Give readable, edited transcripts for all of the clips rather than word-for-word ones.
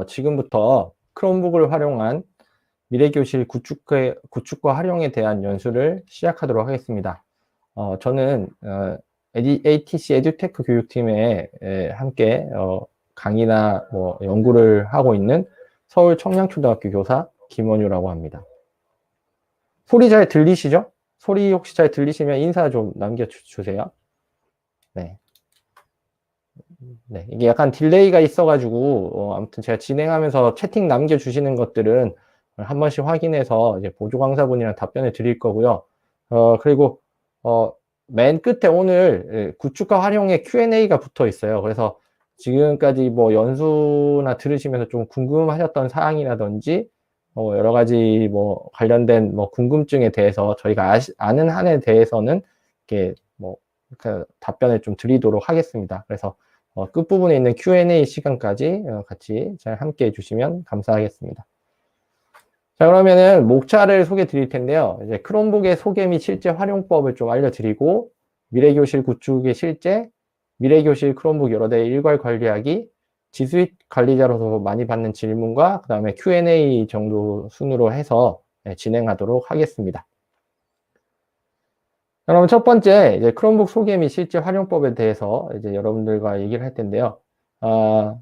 지금부터 크롬북을 활용한 미래교실 구축과 활용에 대한 연수를 시작하도록 하겠습니다. 저는 ATC 에듀테크 교육팀에 함께 강의나 연구를 하고 있는 서울 청량초등학교 교사 김원유라고 합니다. 소리 잘 들리시죠? 소리 혹시 잘 들리시면 인사 좀 남겨주세요. 네, 이게 약간 딜레이가 있어가지고 아무튼 제가 진행하면서 채팅 남겨주시는 것들은 한 번씩 확인해서 이제 보조 강사분이랑 답변을 드릴 거고요. 그리고 맨 끝에 오늘 구축과 활용의 Q&A가 붙어 있어요. 그래서 지금까지 연수나 들으시면서 좀 궁금하셨던 사항이라든지 여러 가지 관련된 궁금증에 대해서 저희가 아는 한에 대해서는 이렇게 답변을 좀 드리도록 하겠습니다. 그래서 끝부분에 있는 Q&A 시간까지 같이 잘 함께 해주시면 감사하겠습니다. 자, 그러면은 목차를 소개해 드릴 텐데요. 이제 크롬북의 소개 및 실제 활용법을 좀 알려드리고, 미래교실 구축의 실제, 미래교실 크롬북 여러 대 일괄 관리하기, 지수익 관리자로서 많이 받는 질문과 그 다음에 Q&A 정도 순으로 해서 진행하도록 하겠습니다. 그럼 첫 번째, 이제 크롬북 소개 및 실제 활용법에 대해서 이제 여러분들과 얘기를 할 텐데요.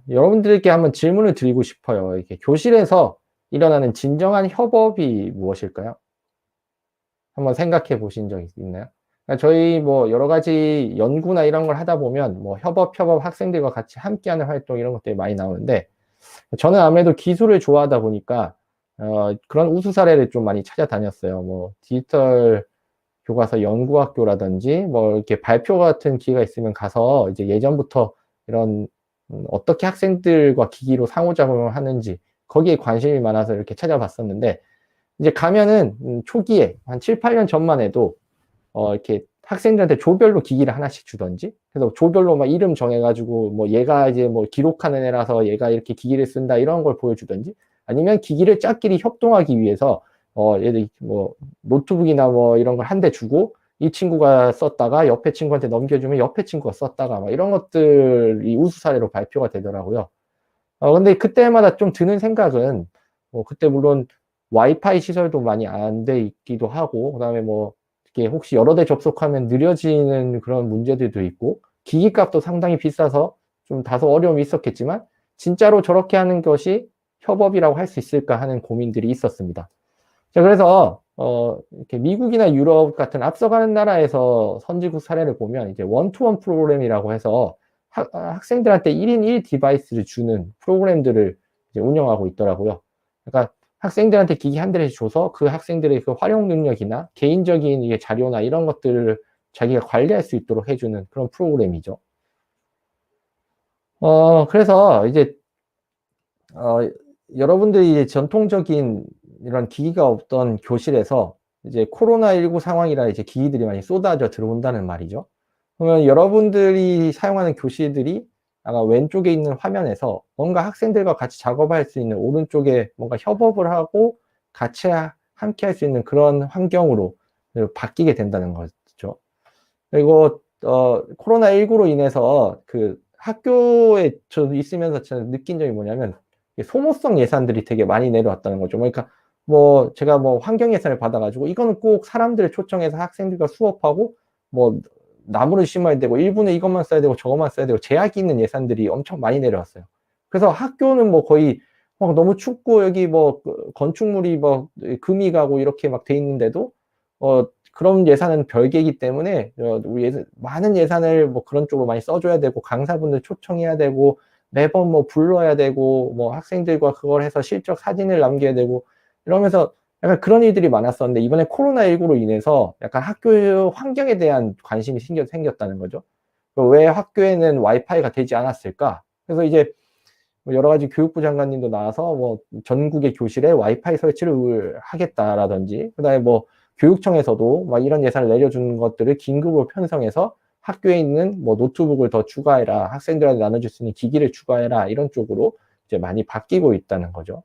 여러분들께 한번 질문을 드리고 싶어요. 이렇게 교실에서 일어나는 진정한 협업이 무엇일까요? 한번 생각해 보신 적 있나요? 그러니까 저희 여러 가지 연구나 이런 걸 하다 보면 협업 학생들과 같이 함께하는 활동 이런 것들이 많이 나오는데, 저는 아무래도 기술을 좋아하다 보니까 그런 우수 사례를 좀 많이 찾아다녔어요. 디지털 교과서 연구학교라든지 이렇게 발표 같은 기회가 있으면 가서 이제 예전부터 이런 어떻게 학생들과 기기로 상호작용을 하는지 거기에 관심이 많아서 이렇게 찾아봤었는데, 이제 가면은 초기에 한 7, 8년 전만 해도 이렇게 학생들한테 조별로 기기를 하나씩 주던지, 그래서 조별로 막 이름 정해가지고 얘가 이제 기록하는 애라서 얘가 이렇게 기기를 쓴다 이런 걸 보여주던지, 아니면 기기를 짝끼리 협동하기 위해서 얘들 노트북이나 이런 걸 한 대 주고 이 친구가 썼다가 옆에 친구한테 넘겨주면 옆에 친구가 썼다가 이런 것들이 우수 사례로 발표가 되더라고요. 근데 그때마다 좀 드는 생각은 그때 물론 와이파이 시설도 많이 안 돼 있기도 하고, 그다음에 이게 혹시 여러 대 접속하면 느려지는 그런 문제들도 있고, 기기 값도 상당히 비싸서 좀 다소 어려움이 있었겠지만, 진짜로 저렇게 하는 것이 협업이라고 할 수 있을까 하는 고민들이 있었습니다. 자, 그래서 이렇게 미국이나 유럽 같은 앞서가는 나라에서 선진국 사례를 보면 이제 원투원 프로그램이라고 해서 학생들한테 1인 1 디바이스를 주는 프로그램들을 이제 운영하고 있더라고요. 그러니까 학생들한테 기기 한 대를 줘서 그 학생들의 그 활용 능력이나 개인적인 자료나 이런 것들을 자기가 관리할 수 있도록 해주는 그런 프로그램이죠. 그래서 이제 여러분들이 이제 전통적인 이런 기기가 없던 교실에서 이제 코로나19 상황이라 이제 기기들이 많이 쏟아져 들어온다는 말이죠. 그러면 여러분들이 사용하는 교실들이 아까 왼쪽에 있는 화면에서 뭔가 학생들과 같이 작업할 수 있는, 오른쪽에 뭔가 협업을 하고 같이 함께 할 수 있는 그런 환경으로 바뀌게 된다는 거죠. 그리고 코로나19로 인해서 그 학교에 저 있으면서 저는 느낀 점이 뭐냐면 소모성 예산들이 되게 많이 내려왔다는 거죠. 그러니까 제가 환경 예산을 받아가지고 이거는 꼭 사람들을 초청해서 학생들과 수업하고 나무를 심어야 되고 일부는 이것만 써야 되고 저것만 써야 되고 제약이 있는 예산들이 엄청 많이 내려왔어요. 그래서 학교는 거의 너무 춥고 여기 건축물이 금이 가고 이렇게 막 돼 있는데도 그런 예산은 별개이기 때문에 많은 예산을 그런 쪽으로 많이 써줘야 되고 강사분들 초청해야 되고 매번 불러야 되고 학생들과 그걸 해서 실적 사진을 남겨야 되고 이러면서 약간 그런 일들이 많았었는데, 이번에 코로나19로 인해서 약간 학교 환경에 대한 관심이 생겼다는 거죠. 왜 학교에는 와이파이가 되지 않았을까? 그래서 이제 여러 가지 교육부 장관님도 나와서 전국의 교실에 와이파이 설치를 하겠다라든지, 그 다음에 교육청에서도 막 이런 예산을 내려주는 것들을 긴급으로 편성해서 학교에 있는 노트북을 더 추가해라, 학생들한테 나눠줄 수 있는 기기를 추가해라, 이런 쪽으로 이제 많이 바뀌고 있다는 거죠.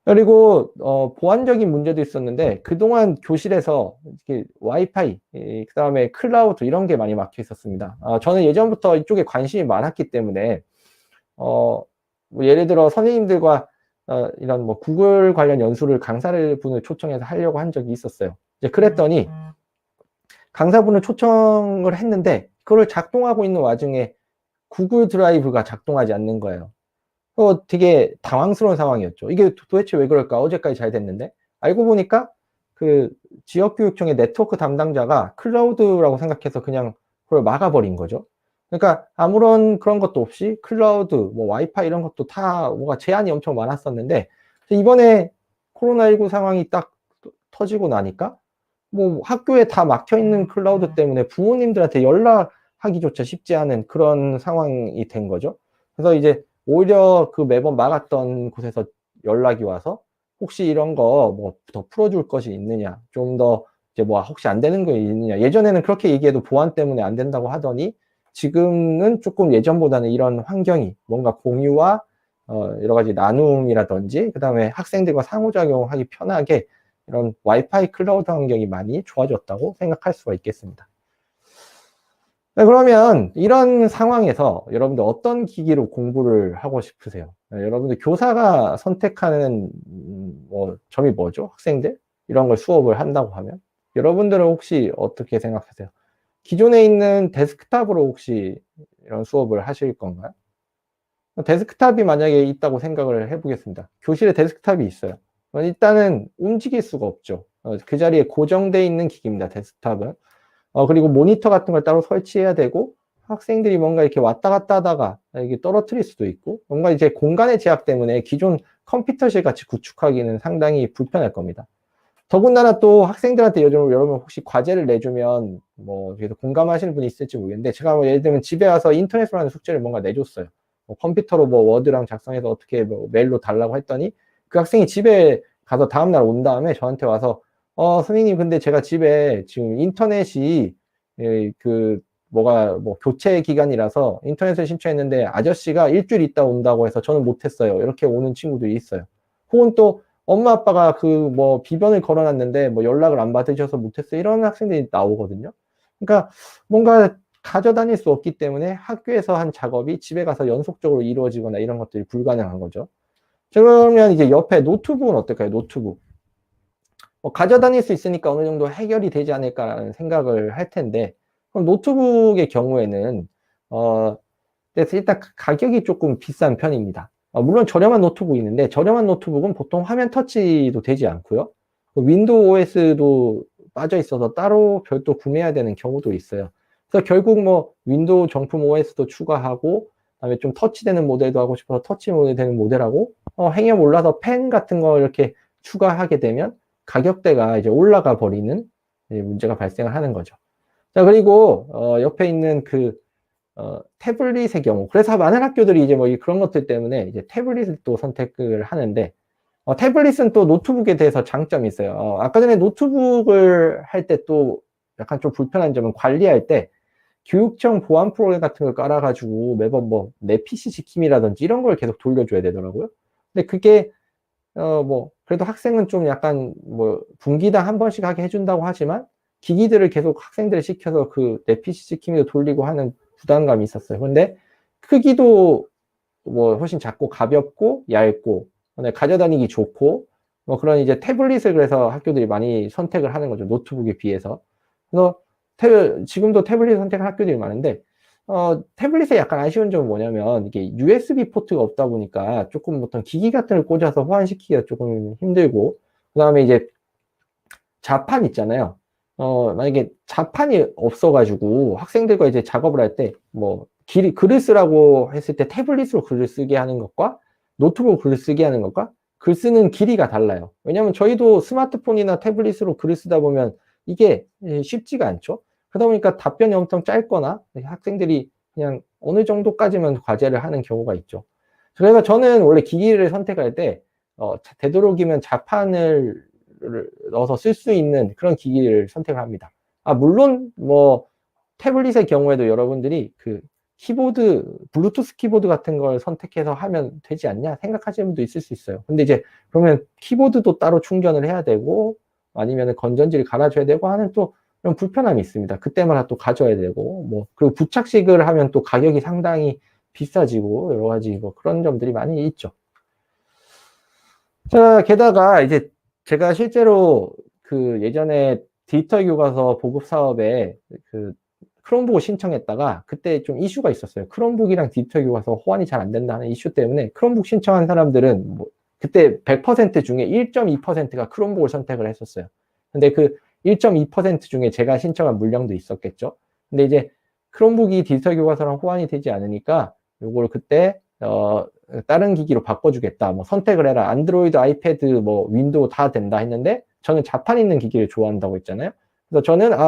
그리고 보안적인 문제도 있었는데, 그동안 교실에서 이렇게 와이파이, 그 다음에 클라우드 이런 게 많이 막혀 있었습니다. 저는 예전부터 이쪽에 관심이 많았기 때문에 뭐 예를 들어 선생님들과 이런 뭐 구글 관련 연수를 강사를 분을 초청해서 하려고 한 적이 있었어요. 이제 그랬더니 강사분을 초청을 했는데 그걸 작동하고 있는 와중에 구글 드라이브가 작동하지 않는 거예요. 되게 당황스러운 상황이었죠. 이게 도대체 왜 그럴까? 어제까지 잘 됐는데. 알고 보니까 그 지역교육청의 네트워크 담당자가 클라우드라고 생각해서 그냥 그걸 막아버린 거죠. 그러니까 아무런 그런 것도 없이 클라우드, 뭐 와이파이 이런 것도 다 뭐가 제한이 엄청 많았었는데 이번에 코로나19 상황이 딱 터지고 나니까 뭐 학교에 다 막혀 있는 클라우드 때문에 부모님들한테 연락하기조차 쉽지 않은 그런 상황이 된 거죠. 그래서 이제 오히려 그 매번 막았던 곳에서 연락이 와서 혹시 이런 거 뭐 더 풀어줄 것이 있느냐, 좀 더 이제 뭐 혹시 안 되는 거 있느냐. 예전에는 그렇게 얘기해도 보안 때문에 안 된다고 하더니 지금은 조금 예전보다는 이런 환경이 뭔가 공유와 여러 가지 나눔이라든지 그다음에 학생들과 상호작용하기 편하게 이런 와이파이 클라우드 환경이 많이 좋아졌다고 생각할 수가 있겠습니다. 네, 그러면 이런 상황에서 여러분들 어떤 기기로 공부를 하고 싶으세요? 네, 여러분들 교사가 선택하는 뭐 점이 뭐죠? 학생들? 이런 걸 수업을 한다고 하면? 여러분들은 혹시 어떻게 생각하세요? 기존에 있는 데스크탑으로 혹시 이런 수업을 하실 건가요? 데스크탑이 만약에 있다고 생각을 해보겠습니다. 교실에 데스크탑이 있어요. 일단은 움직일 수가 없죠. 그 자리에 고정되어 있는 기기입니다. 데스크탑은. 그리고 모니터 같은 걸 따로 설치해야 되고 학생들이 뭔가 이렇게 왔다 갔다 하다가 이게 떨어뜨릴 수도 있고 뭔가 이제 공간의 제약 때문에 기존 컴퓨터실 같이 구축하기는 상당히 불편할 겁니다. 더군다나 또 학생들한테 요즘 여러분 혹시 과제를 내주면 뭐 그래서 공감하시는 분이 있을지 모르겠는데 제가 뭐 예를 들면 집에 와서 인터넷으로 하는 숙제를 뭔가 내줬어요. 뭐 컴퓨터로 뭐 워드랑 작성해서 어떻게 뭐 메일로 달라고 했더니 그 학생이 집에 가서 다음날 온 다음에 저한테 와서 선생님 근데 제가 집에 지금 인터넷이 그 뭐가 뭐 교체 기간이라서 인터넷을 신청했는데 아저씨가 일주일 있다 온다고 해서 저는 못했어요. 이렇게 오는 친구들이 있어요. 혹은 또 엄마 아빠가 그 뭐 비번을 걸어놨는데 뭐 연락을 안 받으셔서 못했어요. 이런 학생들이 나오거든요. 그러니까 뭔가 가져다닐 수 없기 때문에 학교에서 한 작업이 집에 가서 연속적으로 이루어지거나 이런 것들이 불가능한 거죠. 그러면 이제 옆에 노트북은 어떨까요? 노트북. 가져다닐 수 있으니까 어느 정도 해결이 되지 않을까라는 생각을 할 텐데, 그럼 노트북의 경우에는, 그래서 일단 가격이 조금 비싼 편입니다. 물론 저렴한 노트북이 있는데, 저렴한 노트북은 보통 화면 터치도 되지 않고요. 윈도우 OS도 빠져 있어서 따로 별도 구매해야 되는 경우도 있어요. 그래서 결국 뭐 윈도우 정품 OS도 추가하고, 그다음에 좀 터치되는 모델도 하고 싶어서 터치 모델 되는 모델하고, 행여 몰라서 펜 같은 거 이렇게 추가하게 되면 가격대가 이제 올라가 버리는 문제가 발생을 하는 거죠. 자, 그리고 옆에 있는 그 태블릿의 경우, 그래서 많은 학교들이 이제 뭐 그런 것들 때문에 이제 태블릿을 또 선택을 하는데, 태블릿은 또 노트북에 대해서 장점이 있어요. 아까 전에 노트북을 할 때 또 약간 좀 불편한 점은 관리할 때 교육청 보안 프로그램 같은 걸 깔아가지고 매번 뭐 내 PC 지킴이라든지 이런 걸 계속 돌려줘야 되더라고요. 근데 그게 뭐 그래도 학생은 좀 약간 뭐 분기당 한 번씩 하게 해준다고 하지만 기기들을 계속 학생들을 시켜서 그 내 PC 지킴이도 돌리고 하는 부담감이 있었어요. 근데 크기도 뭐 훨씬 작고 가볍고 얇고 가져다니기 좋고 뭐 그런 이제 태블릿을 그래서 학교들이 많이 선택을 하는 거죠. 노트북에 비해서. 그래서 지금도 태블릿 선택한 학교들이 많은데 태블릿의 약간 아쉬운 점은 뭐냐면 이게 USB 포트가 없다 보니까 조금 어떤 기기 같은 걸 꽂아서 호환시키기가 조금 힘들고 그 다음에 이제 자판 있잖아요. 만약에 자판이 없어가지고 학생들과 이제 작업을 할 때 뭐 글을 쓰라고 했을 때 태블릿으로 글을 쓰게 하는 것과 노트북으로 글을 쓰게 하는 것과 글 쓰는 길이가 달라요. 왜냐하면 저희도 스마트폰이나 태블릿으로 글을 쓰다 보면 이게 쉽지가 않죠. 그러다 보니까 답변이 엄청 짧거나 학생들이 그냥 어느 정도까지만 과제를 하는 경우가 있죠. 그래서 저는 원래 기기를 선택할 때 되도록이면 자판을 넣어서 쓸 수 있는 그런 기기를 선택을 합니다. 물론 뭐 태블릿의 경우에도 여러분들이 그 키보드, 블루투스 키보드 같은 걸 선택해서 하면 되지 않냐 생각하시는 분도 있을 수 있어요. 근데 이제 그러면 키보드도 따로 충전을 해야 되고 아니면 건전지를 갈아줘야 되고 하는 또 그런 불편함이 있습니다. 그때마다 또 가져야 되고 뭐 그리고 부착식을 하면 또 가격이 상당히 비싸지고 여러 가지 뭐 그런 점들이 많이 있죠. 자, 게다가 이제 제가 실제로 그 예전에 디지털 교과서 보급 사업에 그 크롬북을 신청했다가 그때 좀 이슈가 있었어요. 크롬북이랑 디지털 교과서 호환이 잘 안 된다는 이슈 때문에 크롬북 신청한 사람들은 뭐 그때 100% 중에 1.2%가 크롬북을 선택을 했었어요. 근데 그 1.2% 중에 제가 신청한 물량도 있었겠죠. 근데 이제 크롬북이 디지털 교과서랑 호환이 되지 않으니까 요걸 그때 다른 기기로 바꿔주겠다. 뭐 선택을 해라. 안드로이드, 아이패드, 뭐 윈도우 다 된다 했는데 저는 자판 있는 기기를 좋아한다고 했잖아요. 그래서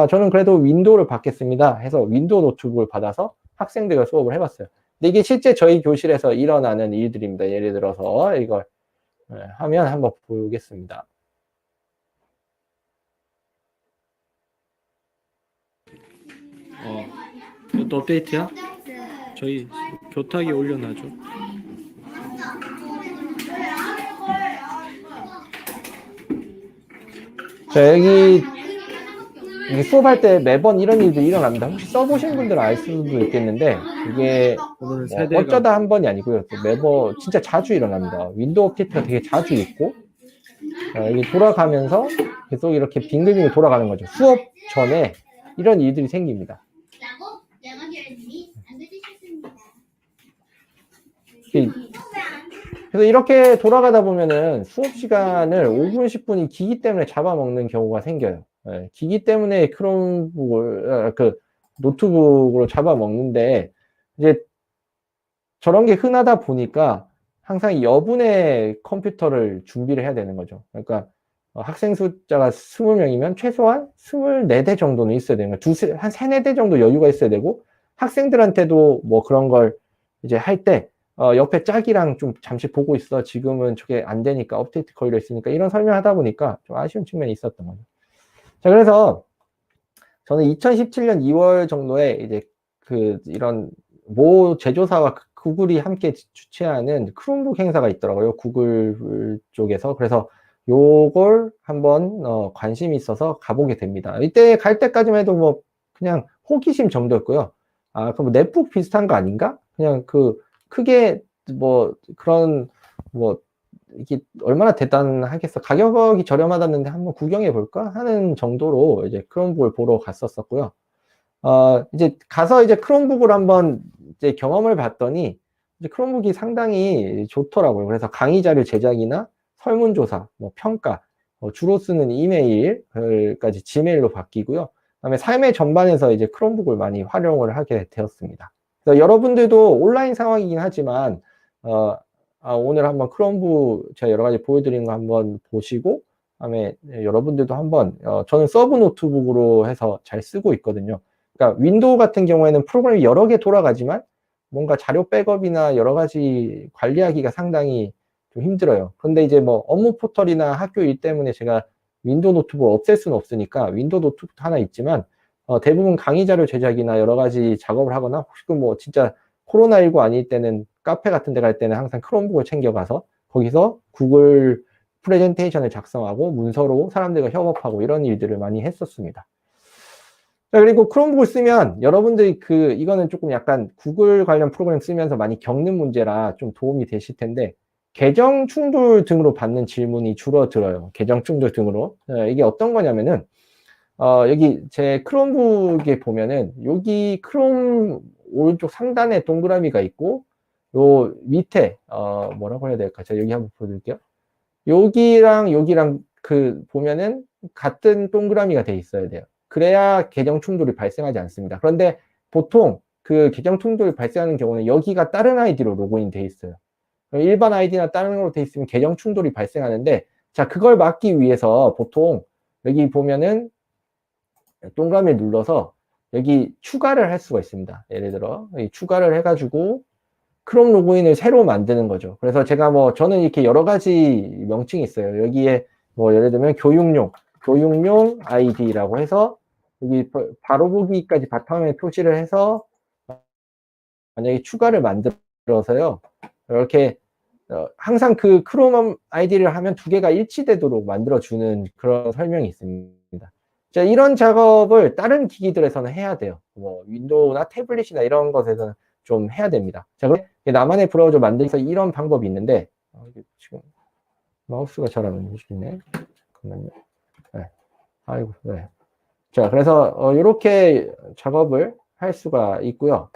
저는 그래도 윈도우를 받겠습니다 해서 윈도우 노트북을 받아서 학생들과 수업을 해봤어요. 근데 이게 실제 저희 교실에서 일어나는 일들입니다. 예를 들어서 이걸 하면 한번 보겠습니다. 이것도 업데이트야? 저희 교탁에 올려놔줘. 자, 여기 수업할 때 매번 이런 일들이 일어납니다. 혹시 써보신 분들은 알 수도 있겠는데 이게 뭐 어쩌다 한 번이 아니고요. 매번 진짜 자주 일어납니다. 윈도우 업데이트가 되게 자주 있고 여기 돌아가면서 계속 이렇게 빙글빙글 돌아가는 거죠. 수업 전에 이런 일들이 생깁니다. 그래서 이렇게 돌아가다 보면은 수업 시간을 5분, 10분이 기기 때문에 잡아먹는 경우가 생겨요. 기기 때문에 크롬북을, 노트북으로 잡아먹는데, 이제 저런 게 흔하다 보니까 항상 여분의 컴퓨터를 준비를 해야 되는 거죠. 그러니까 학생 숫자가 20명이면 최소한 24대 정도는 있어야 되는 거예요. 한 3, 4대 정도 여유가 있어야 되고, 학생들한테도 뭐 그런 걸 이제 할 때, 옆에 짝이랑 좀 잠시 보고 있어. 지금은 저게 안 되니까 업데이트 걸려 있으니까 이런 설명하다 보니까 좀 아쉬운 측면이 있었던 거죠. 자, 그래서 저는 2017년 2월 정도에 이제 이런 모 제조사와 구글이 함께 주최하는 크롬북 행사가 있더라고요. 구글 쪽에서. 그래서 요걸 한번 관심이 있어서 가보게 됩니다. 이때 갈 때까지만 해도 뭐 그냥 호기심 정도였고요. 그럼 넷북 비슷한 거 아닌가? 그냥 크게 뭐 그런 뭐 이게 얼마나 대단하겠어. 가격이 저렴하다는데 한번 구경해 볼까 하는 정도로 이제 크롬북을 보러 갔었고요. 이제 가서 이제 크롬북을 한번 이제 경험을 봤더니 이제 크롬북이 상당히 좋더라고요. 그래서 강의 자료 제작이나 설문조사, 뭐 평가, 주로 쓰는 이메일까지 지메일로 바뀌고요. 그다음에 삶의 전반에서 이제 크롬북을 많이 활용을 하게 되었습니다. 그래서 여러분들도 온라인 상황이긴 하지만 오늘 한번 크롬북 제가 여러 가지 보여드리는 거 한번 보시고 그다음에 여러분들도 한번 저는 서브 노트북으로 해서 잘 쓰고 있거든요. 그러니까 윈도우 같은 경우에는 프로그램이 여러 개 돌아가지만 뭔가 자료 백업이나 여러 가지 관리하기가 상당히 좀 힘들어요. 그런데 이제 뭐 업무 포털이나 학교 일 때문에 제가 윈도우 노트북을 없앨 수는 없으니까 윈도우 노트북 하나 있지만 대부분 강의 자료 제작이나 여러 가지 작업을 하거나 혹시 뭐 진짜 코로나19 아닐 때는 카페 같은 데 갈 때는 항상 크롬북을 챙겨가서 거기서 구글 프레젠테이션을 작성하고 문서로 사람들과 협업하고 이런 일들을 많이 했었습니다. 자, 그리고 크롬북을 쓰면 여러분들이 이거는 조금 약간 구글 관련 프로그램 쓰면서 많이 겪는 문제라 좀 도움이 되실 텐데 계정 충돌 등으로 받는 질문이 줄어들어요. 계정 충돌 등으로. 이게 어떤 거냐면은 여기 제 크롬북에 보면은 여기 크롬 오른쪽 상단에 동그라미가 있고 요 밑에 뭐라고 해야 될까? 제가 여기 한번 보여드릴게요. 여기랑 보면은 같은 동그라미가 돼 있어야 돼요. 그래야 계정 충돌이 발생하지 않습니다. 그런데 보통 그 계정 충돌이 발생하는 경우는 여기가 다른 아이디로 로그인 돼 있어요. 일반 아이디나 다른 걸로 돼 있으면 계정 충돌이 발생하는데 자, 그걸 막기 위해서 보통 여기 보면은 동그라미를 눌러서 여기 추가를 할 수가 있습니다. 예를 들어 추가를 해가지고 크롬 로그인을 새로 만드는 거죠. 그래서 제가 저는 이렇게 여러 가지 명칭이 있어요. 여기에 예를 들면 교육용 아이디라고 해서 여기 바로 보기까지 바탕화면에 표시를 해서 만약에 추가를 만들어서요. 이렇게 항상 그 크롬 아이디를 하면 두 개가 일치되도록 만들어주는 그런 설명이 있습니다. 자, 이런 작업을 다른 기기들에서는 해야 돼요. 윈도우나 태블릿이나 이런 것에서는 좀 해야 됩니다. 자, 그럼 나만의 브라우저 만들어서 이런 방법이 있는데, 지금 마우스가 잘 안 움직이네. 잠깐만요. 네. 아이고, 네. 자, 그래서 이렇게 작업을 할 수가 있고요.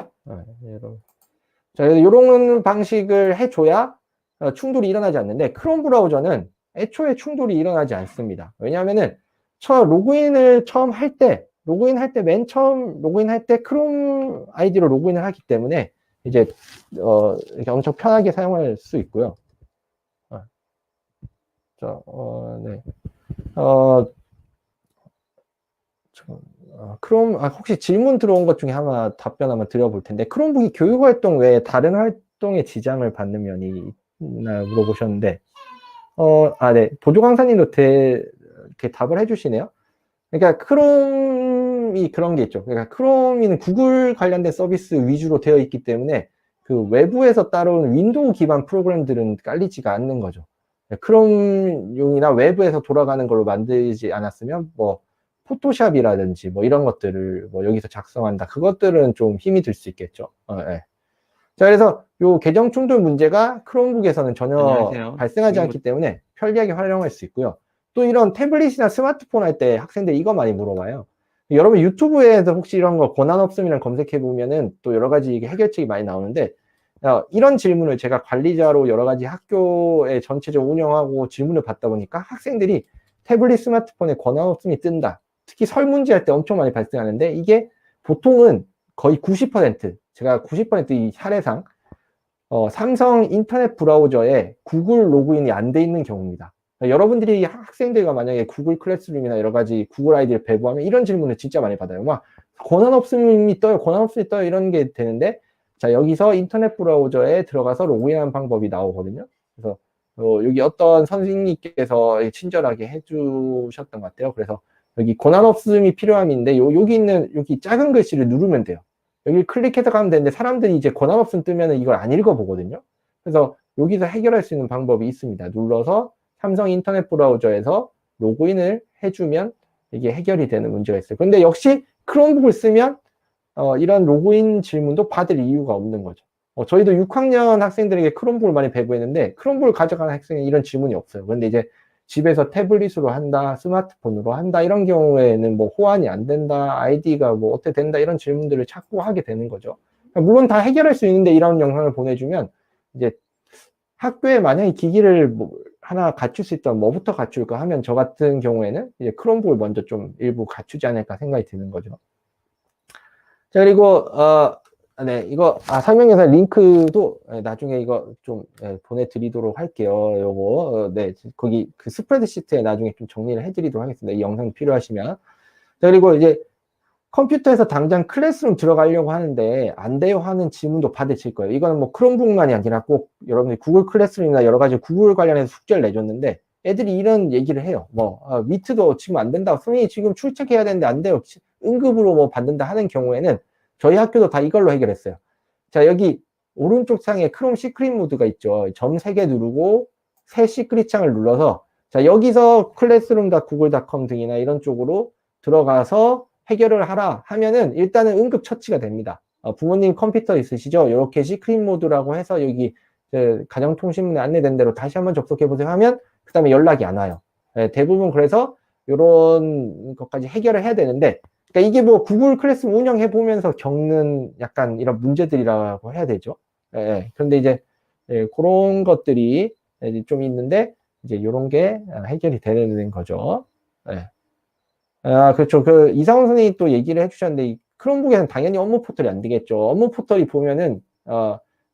자, 이런 방식을 해줘야 충돌이 일어나지 않는데, 크롬 브라우저는 애초에 충돌이 일어나지 않습니다. 왜냐하면은 로그인을 처음 할 때, 맨 처음 로그인할 때 크롬 아이디로 로그인을 하기 때문에 이제 이렇게 엄청 편하게 사용할 수 있고요. 자, 네. 크롬, 혹시 질문 들어온 것 중에 하나 답변 한번 드려볼 텐데, 크롬북이 교육 활동 외에 다른 활동에 지장을 받는 면이 있나 물어보셨는데, 네. 보조 강사님도 이렇게 답을 해주시네요. 그러니까 크롬이 그런 게 있죠. 그러니까 크롬이는 구글 관련된 서비스 위주로 되어 있기 때문에 그 외부에서 따라오는 윈도우 기반 프로그램들은 깔리지가 않는 거죠. 크롬용이나 외부에서 돌아가는 걸로 만들지 않았으면 뭐 포토샵이라든지 뭐 이런 것들을 뭐 여기서 작성한다. 그것들은 좀 힘이 들 수 있겠죠. 네. 자, 그래서 요 계정 충돌 문제가 크롬북에서는 전혀 안녕하세요. 발생하지 않기 때문에 편리하게 활용할 수 있고요. 또 이런 태블릿이나 스마트폰 할 때 학생들이 이거 많이 물어봐요. 여러분 유튜브에서 혹시 이런 거 권한 없음이랑 검색해 보면은 또 여러 가지 해결책이 많이 나오는데, 이런 질문을 제가 관리자로 여러 가지 학교에 전체적으로 운영하고 질문을 받다 보니까 학생들이 태블릿 스마트폰에 권한 없음이 뜬다. 특히 설문지 할 때 엄청 많이 발생하는데, 이게 보통은 거의 90%, 제가 90%이 사례상 삼성 인터넷 브라우저에 구글 로그인이 안 돼 있는 경우입니다. 여러분들이 학생들과 만약에 구글 클래스룸이나 여러 가지 구글 아이디를 배부하면 이런 질문을 진짜 많이 받아요. 막 권한 없음이 떠요, 권한 없음이 떠요, 이런 게 되는데, 자, 여기서 인터넷 브라우저에 들어가서 로그인하는 방법이 나오거든요. 그래서 여기 어떤 선생님께서 친절하게 해주셨던 것 같아요. 그래서 여기 권한 없음이 필요함인데 여기 있는 여기 작은 글씨를 누르면 돼요. 여기 클릭해서 가면 되는데 사람들이 이제 권한 없음 뜨면 이걸 안 읽어보거든요. 그래서 여기서 해결할 수 있는 방법이 있습니다. 눌러서 삼성 인터넷 브라우저에서 로그인을 해주면 이게 해결이 되는 문제가 있어요. 근데 역시 크롬북을 쓰면 이런 로그인 질문도 받을 이유가 없는 거죠. 저희도 6학년 학생들에게 크롬북을 많이 배부했는데 크롬북을 가져가는 학생은 이런 질문이 없어요. 그런데 이제 집에서 태블릿으로 한다, 스마트폰으로 한다, 이런 경우에는 뭐 호환이 안 된다, 아이디가 뭐 어떻게 된다, 이런 질문들을 자꾸 하게 되는 거죠. 물론 다 해결할 수 있는데 이런 영상을 보내주면 이제 학교에 만약에 기기를 뭐 하나 갖출 수 있다면 뭐부터 갖출까 하면 저 같은 경우에는 이제 크롬북을 먼저 좀 일부 갖추지 않을까 생각이 드는 거죠. 자, 그리고 네, 이거 설명해서 링크도 나중에 이거 좀 보내드리도록 할게요. 요거 네, 거기 그 스프레드시트에 나중에 좀 정리를 해드리도록 하겠습니다. 이 영상 필요하시면. 자, 그리고 이제 컴퓨터에서 당장 클래스룸 들어가려고 하는데 안 돼요 하는 질문도 받으실 거예요. 이거는 뭐 크롬북만이 아니라 꼭 여러분들이 구글 클래스룸이나 여러 가지 구글 관련해서 숙제를 내줬는데 애들이 이런 얘기를 해요. 뭐 미트도 지금 안 된다. 선생님이 지금 출첵해야 되는데 안 돼요. 응급으로 뭐 받는다 하는 경우에는 저희 학교도 다 이걸로 해결했어요. 자, 여기 오른쪽 상에 크롬 시크릿 모드가 있죠. 점 3개 누르고 새 시크릿 창을 눌러서 자, 여기서 클래스룸.google.com 등이나 이런 쪽으로 들어가서 해결을 하라 하면은 일단은 응급 처치가 됩니다. 부모님 컴퓨터 있으시죠? 이렇게 시크릿 모드라고 해서 여기 가정통신문에 안내된 대로 다시 한번 접속해 보세요 하면 그 다음에 연락이 안 와요. 대부분 그래서 이런 것까지 해결을 해야 되는데, 그러니까 이게 뭐 구글 클래스룸 운영해 보면서 겪는 약간 이런 문제들이라고 해야 되죠. 그런데 이제 그런 것들이 좀 있는데 이제 이런 게 해결이 되는 거죠. 그렇죠. 그 이상훈 선생님이 또 얘기를 해주셨는데 이 크롬북에는 당연히 업무 포털이 안 되겠죠. 업무 포털이 보면은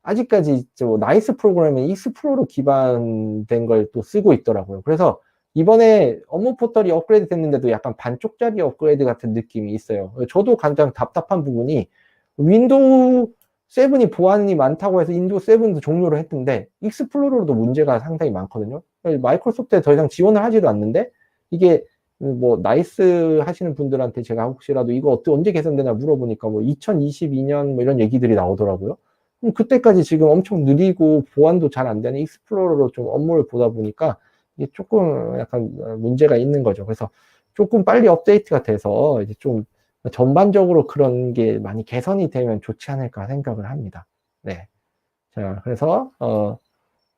아직까지 나이스 프로그램은 익스플로러 기반된 걸 또 쓰고 있더라고요. 그래서 이번에 업무 포털이 업그레이드 됐는데도 약간 반쪽짜리 업그레이드 같은 느낌이 있어요. 저도 가장 답답한 부분이 윈도우 7이 보안이 많다고 해서 윈도우 7도 종료를 했는데 익스플로러로도 문제가 상당히 많거든요. 마이크로소프트에 더 이상 지원을 하지도 않는데 이게 뭐 나이스 하시는 분들한테 제가 혹시라도 이거 언제 개선되나 물어보니까 뭐 2022년 뭐 이런 얘기들이 나오더라고요. 그럼 그때까지 지금 엄청 느리고 보안도 잘 안 되는 익스플로러로 좀 업무를 보다 보니까 이게 조금 약간 문제가 있는 거죠. 그래서 조금 빨리 업데이트가 돼서 이제 좀 전반적으로 그런 게 많이 개선이 되면 좋지 않을까 생각을 합니다. 네. 자, 그래서,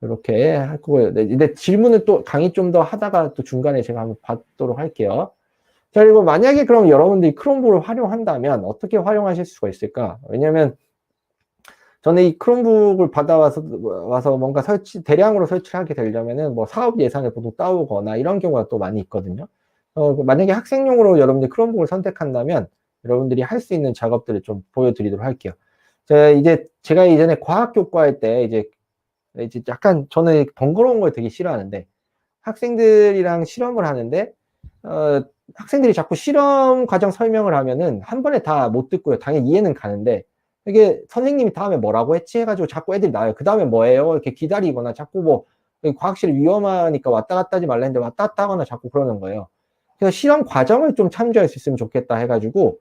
이렇게 할 거고요. 네, 근데 질문을 또 강의 좀 더 하다가 또 중간에 제가 한번 받도록 할게요. 자, 그리고 만약에 그럼 여러분들이 크롬북을 활용한다면 어떻게 활용하실 수가 있을까? 왜냐면 저는 이 크롬북을 와서 뭔가 대량으로 설치하게 되려면은 뭐 사업 예산을 보통 따오거나 이런 경우가 또 많이 있거든요. 만약에 학생용으로 여러분들이 크롬북을 선택한다면 여러분들이 할 수 있는 작업들을 좀 보여드리도록 할게요. 제가 이전에 과학 교과할 때 이제 약간 저는 번거로운 걸 되게 싫어하는데 학생들이랑 실험을 하는데 학생들이 자꾸 실험 과정 설명을 하면은 한 번에 다 못 듣고요. 당연히 이해는 가는데 이게 선생님이 다음에 뭐라고 했지 해가지고 자꾸 애들이 나와요. 그 다음에 뭐예요? 이렇게 기다리거나 자꾸 뭐 과학실 위험하니까 왔다 갔다 하지 말라 했는데 왔다 갔다 하거나 자꾸 그러는 거예요. 그래서 실험 과정을 좀 참조할 수 있으면 좋겠다 해가지고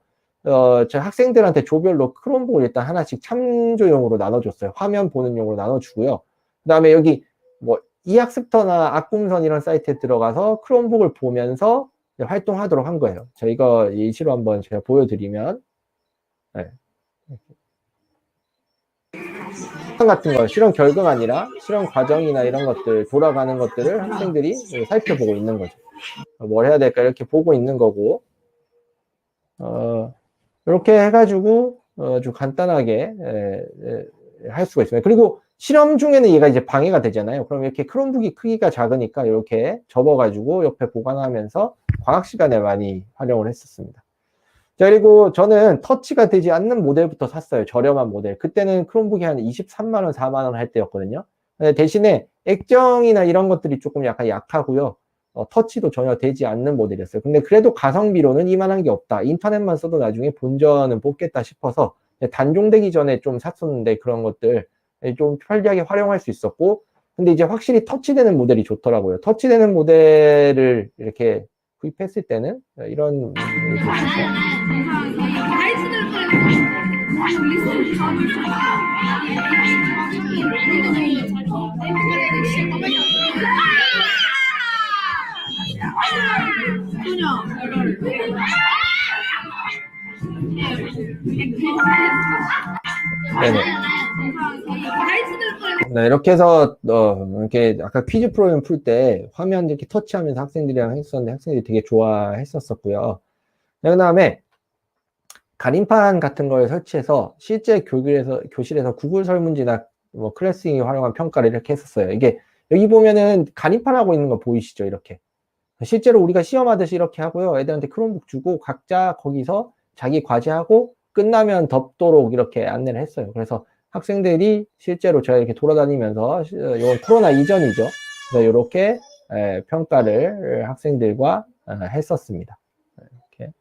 제 학생들한테 조별로 크롬북을 일단 하나씩 참조용으로 나눠줬어요. 화면 보는 용으로 나눠주고요. 그 다음에 여기 뭐 이학습터나 악금선 이런 사이트에 들어가서 크롬북을 보면서 활동하도록 한 거예요. 자, 이거 예시로 한번 제가 보여드리면, 네. 실험 같은 거, 실험 결과가 아니라 실험 과정이나 이런 것들, 돌아가는 것들을 학생들이 살펴보고 있는 거죠. 뭘 해야 될까 이렇게 보고 있는 거고, 이렇게 해가지고 아주 간단하게 할 수가 있습니다. 그리고 실험 중에는 얘가 이제 방해가 되잖아요. 그럼 이렇게 크롬북이 크기가 작으니까 이렇게 접어가지고 옆에 보관하면서 과학 시간에 많이 활용을 했었습니다. 자, 그리고 저는 터치가 되지 않는 모델부터 샀어요. 저렴한 모델. 그때는 크롬북이 한 23만 원, 4만 원 할 때였거든요. 대신에 액정이나 이런 것들이 조금 약간 약하고요. 터치도 전혀 되지 않는 모델이었어요. 근데 그래도 가성비로는 이만한 게 없다. 인터넷만 써도 나중에 본전은 뽑겠다 싶어서 단종되기 전에 좀 샀었는데 그런 것들 좀 편리하게 활용할 수 있었고, 근데 이제 확실히 터치되는 모델이 좋더라고요. 터치되는 모델을 이렇게 구입했을 때는 이런 네네. 네, 이렇게 해서 이렇게 아까 퀴즈 프로그램 풀 때 화면 이렇게 터치하면서 학생들이랑 했었는데 학생들이 되게 좋아했었고요. 그 다음에 가림판 같은 걸 설치해서 실제 교실에서 구글 설문지나 뭐 클래스잉이 활용한 평가를 이렇게 했었어요. 이게 여기 보면은 가림판 하고 있는 거 보이시죠? 이렇게 실제로 우리가 시험하듯이 이렇게 하고요. 애들한테 크롬북 주고 각자 거기서 자기 과제하고 끝나면 덮도록 이렇게 안내를 했어요. 그래서 학생들이 실제로 제가 이렇게 돌아다니면서 이건 코로나 이전이죠. 그래서 이렇게 평가를 학생들과 했었습니다. 이렇게.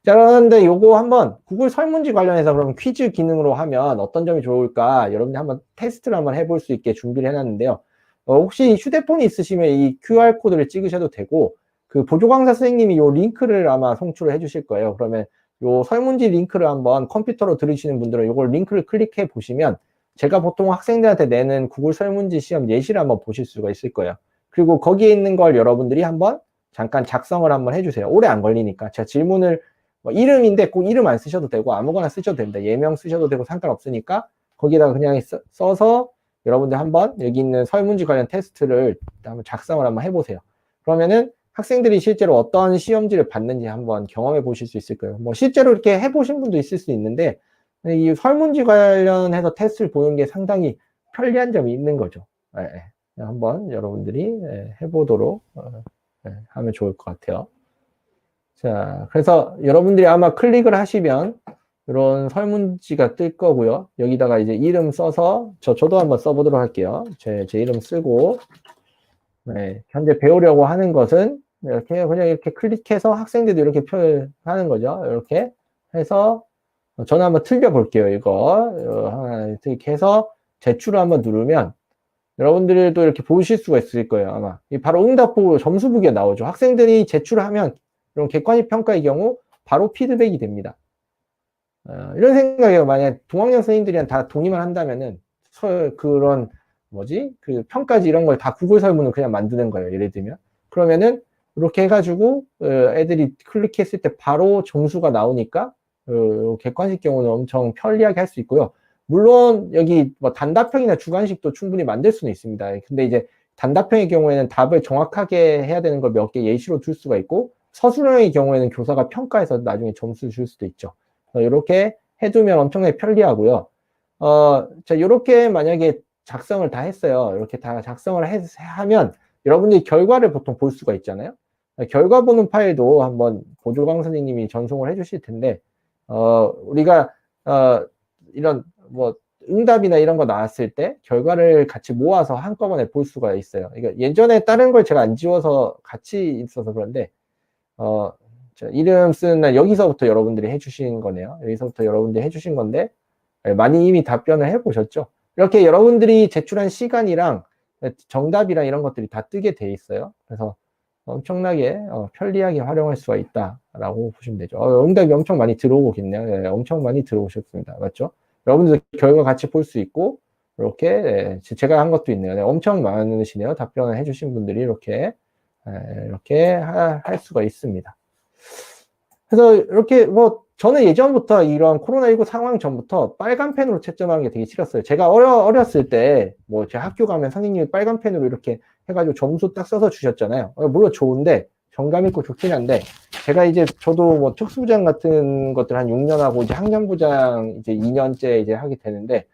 자, 그런데 요거 한번 구글 설문지 관련해서 그럼 퀴즈 기능으로 하면 어떤 점이 좋을까? 여러분들 한번 테스트를 한번 해볼 수 있게 준비를 해놨는데요. 혹시 휴대폰이 있으시면 이 QR코드를 찍으셔도 되고, 그 보조강사 선생님이 요 링크를 아마 송출을 해주실 거예요. 그러면 요 설문지 링크를 한번 컴퓨터로 들으시는 분들은 요걸 링크를 클릭해 보시면 제가 보통 학생들한테 내는 구글 설문지 시험 예시를 한번 보실 수가 있을 거예요. 그리고 거기에 있는 걸 여러분들이 한번 잠깐 작성을 한번 해주세요. 오래 안 걸리니까. 제가 질문을 뭐 이름인데 꼭 이름 안 쓰셔도 되고 아무거나 쓰셔도 됩니다. 예명 쓰셔도 되고 상관없으니까 거기다가 그냥 써서 여러분들 한번 여기 있는 설문지 관련 테스트를 한번 작성을 한번 해보세요. 그러면은 학생들이 실제로 어떤 시험지를 받는지 한번 경험해 보실 수 있을 거예요. 뭐 실제로 이렇게 해보신 분도 있을 수 있는데 이 설문지 관련해서 테스트를 보는 게 상당히 편리한 점이 있는 거죠. 한번 여러분들이 해보도록 하면 좋을 것 같아요. 자, 그래서 여러분들이 아마 클릭을 하시면 이런 설문지가 뜰 거고요. 여기다가 이제 이름 써서 저도 한번 써보도록 할게요. 제 이름 쓰고 현재 배우려고 하는 것은 이렇게 그냥 이렇게 클릭해서 학생들도 이렇게 표현하는 거죠. 이렇게 해서 저는 한번 틀려 볼게요. 이거 이렇게 해서 제출을 한번 누르면 여러분들도 이렇게 보실 수가 있을 거예요. 아마 바로 응답부 점수북에 나오죠. 학생들이 제출을 하면 이런 객관식 평가의 경우 바로 피드백이 됩니다. 이런 생각이에요. 만약 동학년 선생님들이랑 다 동의만 한다면은 그런 그 평가지 이런 걸 다 구글 설문을 그냥 만드는 거예요. 예를 들면 그러면은 이렇게 해가지고 애들이 클릭했을 때 바로 점수가 나오니까 객관식 경우는 엄청 편리하게 할 수 있고요. 물론 여기 뭐 단답형이나 주관식도 충분히 만들 수는 있습니다. 근데 이제 단답형의 경우에는 답을 정확하게 해야 되는 걸 몇 개 예시로 줄 수가 있고, 서술형의 경우에는 교사가 평가해서 나중에 점수 줄 수도 있죠. 이렇게 해두면 엄청나게 편리하고요. 자, 이렇게 만약에 작성을 다 했어요. 이렇게 다 작성을 하면 여러분들이 결과를 보통 볼 수가 있잖아요. 결과 보는 파일도 한번 보조강 선생님이 전송을 해주실 텐데, 우리가 이런 뭐 응답이나 이런 거 나왔을 때 결과를 같이 모아서 한꺼번에 볼 수가 있어요. 그러니까 예전에 다른 걸 제가 안 지워서 같이 있어서 그런데, 자, 이름 쓰는 날 여기서부터 여러분들이 해주신 거네요. 여기서부터 여러분들이 해주신 건데, 많이 이미 답변을 해보셨죠? 이렇게 여러분들이 제출한 시간이랑 정답이랑 이런 것들이 다 뜨게 돼 있어요. 그래서 엄청나게 편리하게 활용할 수가 있다라고 보시면 되죠. 응답이 엄청 많이 들어오겠네요. 네, 엄청 많이 들어오셨습니다. 맞죠? 여러분들 결과 같이 볼 수 있고, 이렇게 네, 제가 한 것도 있네요. 네, 엄청 많으시네요. 답변을 해주신 분들이 이렇게 할 수가 있습니다. 그래서 이렇게 뭐 저는 예전부터 이런 코로나19 상황 전부터 빨간 펜으로 채점하는 게 되게 싫었어요. 제가 어렸을 때 뭐 제 학교 가면 선생님이 빨간 펜으로 이렇게 해가지고 점수 딱 써서 주셨잖아요. 물론 좋은데 정감 있고 좋긴 한데, 제가 이제 저도 뭐 특수부장 같은 것들 한 6년 하고 이제 학년부장 이제 2년째 이제 하게 되는데,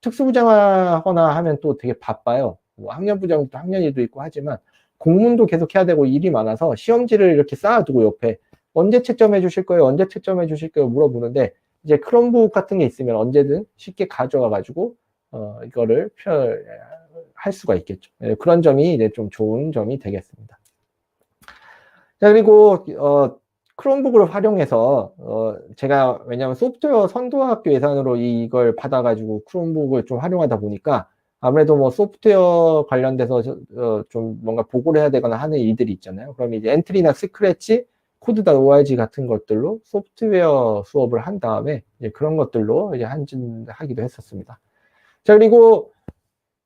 특수부장 하거나 하면 또 되게 바빠요. 뭐 학년부장도 학년 일도 있고 하지만 공문도 계속 해야 되고 일이 많아서 시험지를 이렇게 쌓아두고 옆에 언제 채점해 주실 거예요? 언제 채점해 주실 거예요? 물어보는데, 이제 크롬북 같은 게 있으면 언제든 쉽게 가져와 가지고 이거를 할 수가 있겠죠. 그런 점이 이제 좀 좋은 점이 되겠습니다. 자, 그리고 크롬북을 활용해서 제가 왜냐하면 소프트웨어 선도학교 예산으로 이걸 받아가지고 크롬북을 좀 활용하다 보니까 아무래도 뭐 소프트웨어 관련돼서 좀 뭔가 보고를 해야 되거나 하는 일들이 있잖아요. 그럼 이제 엔트리나 스크래치, 코드.org 같은 것들로 소프트웨어 수업을 한 다음에 이제 그런 것들로 이제 하기도 했었습니다. 자, 그리고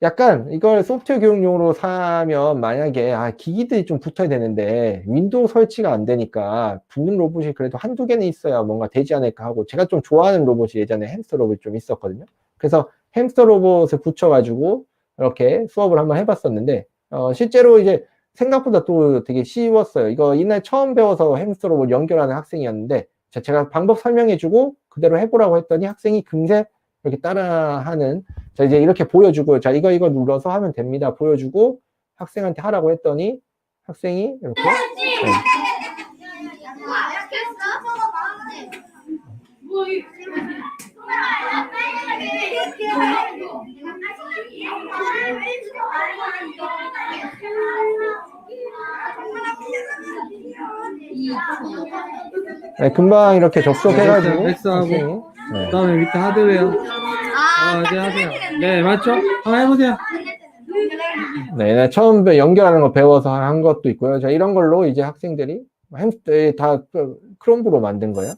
약간 이걸 소프트웨어 교육용으로 사면 만약에 기기들이 좀 붙어야 되는데 윈도우 설치가 안 되니까 붙는 로봇이 그래도 한두 개는 있어야 뭔가 되지 않을까 하고, 제가 좀 좋아하는 로봇이 예전에 햄스터 로봇이 좀 있었거든요. 그래서 햄스터 로봇을 붙여가지고 이렇게 수업을 한번 해봤었는데, 실제로 이제 생각보다 또 되게 쉬웠어요. 이거 이날 처음 배워서 햄스터 로봇 연결하는 학생이었는데, 제가 방법 설명해주고 그대로 해보라고 했더니 학생이 금세 이렇게 따라하는, 자, 이제 이렇게 보여주고, 자, 이거 눌러서 하면 됩니다. 보여주고 학생한테 하라고 했더니 학생이 이렇게 금방 이렇게 접속해가지고 X하고 그다음에 밑에 하드웨어. 이제 하세요. 네, 맞죠? 한번 해보세요. 네, 처음 연결하는 거 배워서 한 것도 있고요. 자, 이런 걸로 이제 학생들이 다 크롬북으로 만든 거예요.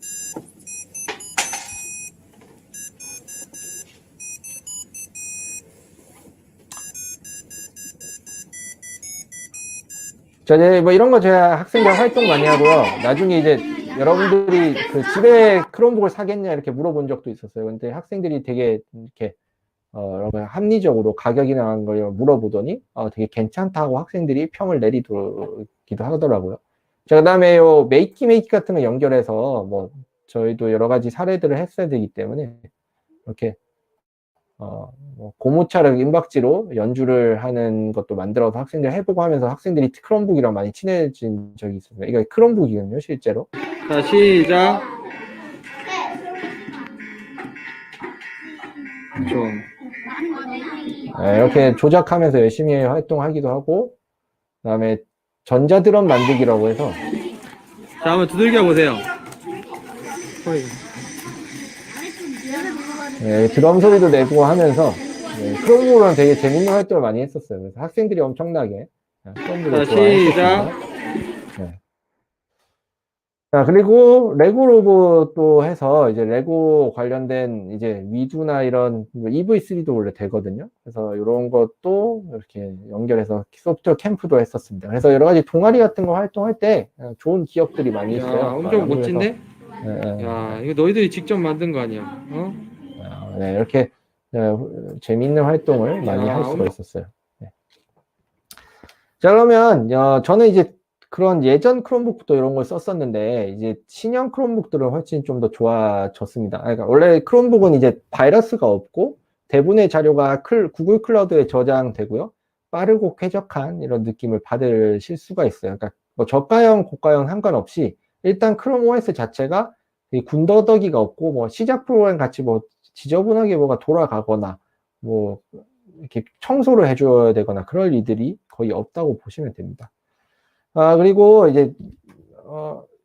자, 이제 뭐 이런 거 제가 학생들 활동 많이 하고요. 나중에 이제 여러분들이 그 집에 크롬북을 사겠냐 이렇게 물어본 적도 있었어요. 근데 학생들이 되게 이렇게 여러분 합리적으로 가격이나 걸 물어보더니 되게 괜찮다고 학생들이 평을 내리기도 하더라고요. 자, 그다음에 요 메이키 같은 거 연결해서 뭐 저희도 여러 가지 사례들을 했어야 되기 때문에 이렇게 뭐 고무차를 임박지로 연주를 하는 것도 만들어서 학생들 해보고 하면서 학생들이 크롬북이랑 많이 친해진 적이 있습니다. 이거 크롬북이거든요, 실제로. 자, 시작. 좀. 네, 이렇게 조작하면서 열심히 활동하기도 하고, 그다음에 전자드럼 만들기라고 해서. 자, 한번 두들겨 보세요. 네, 드럼 소리도 내고 하면서 크롬북으로는 되게 재밌는 활동을 많이 했었어요. 그래서 학생들이 엄청나게 크롬북을 좋아했습니다. 네. 자, 그리고 레고 로봇도 해서 이제 레고 관련된 이제 위두나 이런 EV3도 원래 되거든요. 그래서 이런 것도 이렇게 연결해서 소프트웨어 캠프도 했었습니다. 그래서 여러 가지 동아리 같은 거 활동할 때 좋은 기억들이 많이 있어요. 엄청 멋진데? 야, 이거 너희들이 직접 만든 거 아니야? 어? 네, 이렇게 재미있는 활동을 많이 할 수가 있었어요. 네. 자, 그러면 저는 이제 그런 예전 크롬북도 이런 걸 썼었는데 이제 신형 크롬북들은 훨씬 좀 더 좋아졌습니다. 그러니까 원래 크롬북은 이제 바이러스가 없고 대부분의 자료가 구글 클라우드에 저장되고요. 빠르고 쾌적한 이런 느낌을 받으실 수가 있어요. 그러니까 뭐 저가형, 고가형 상관없이 일단 크롬 OS 자체가 군더더기가 없고 뭐 시작 프로그램 같이 뭐 지저분하게 뭐가 돌아가거나 뭐 이렇게 청소를 해줘야 되거나 그럴 일들이 거의 없다고 보시면 됩니다. 그리고 이제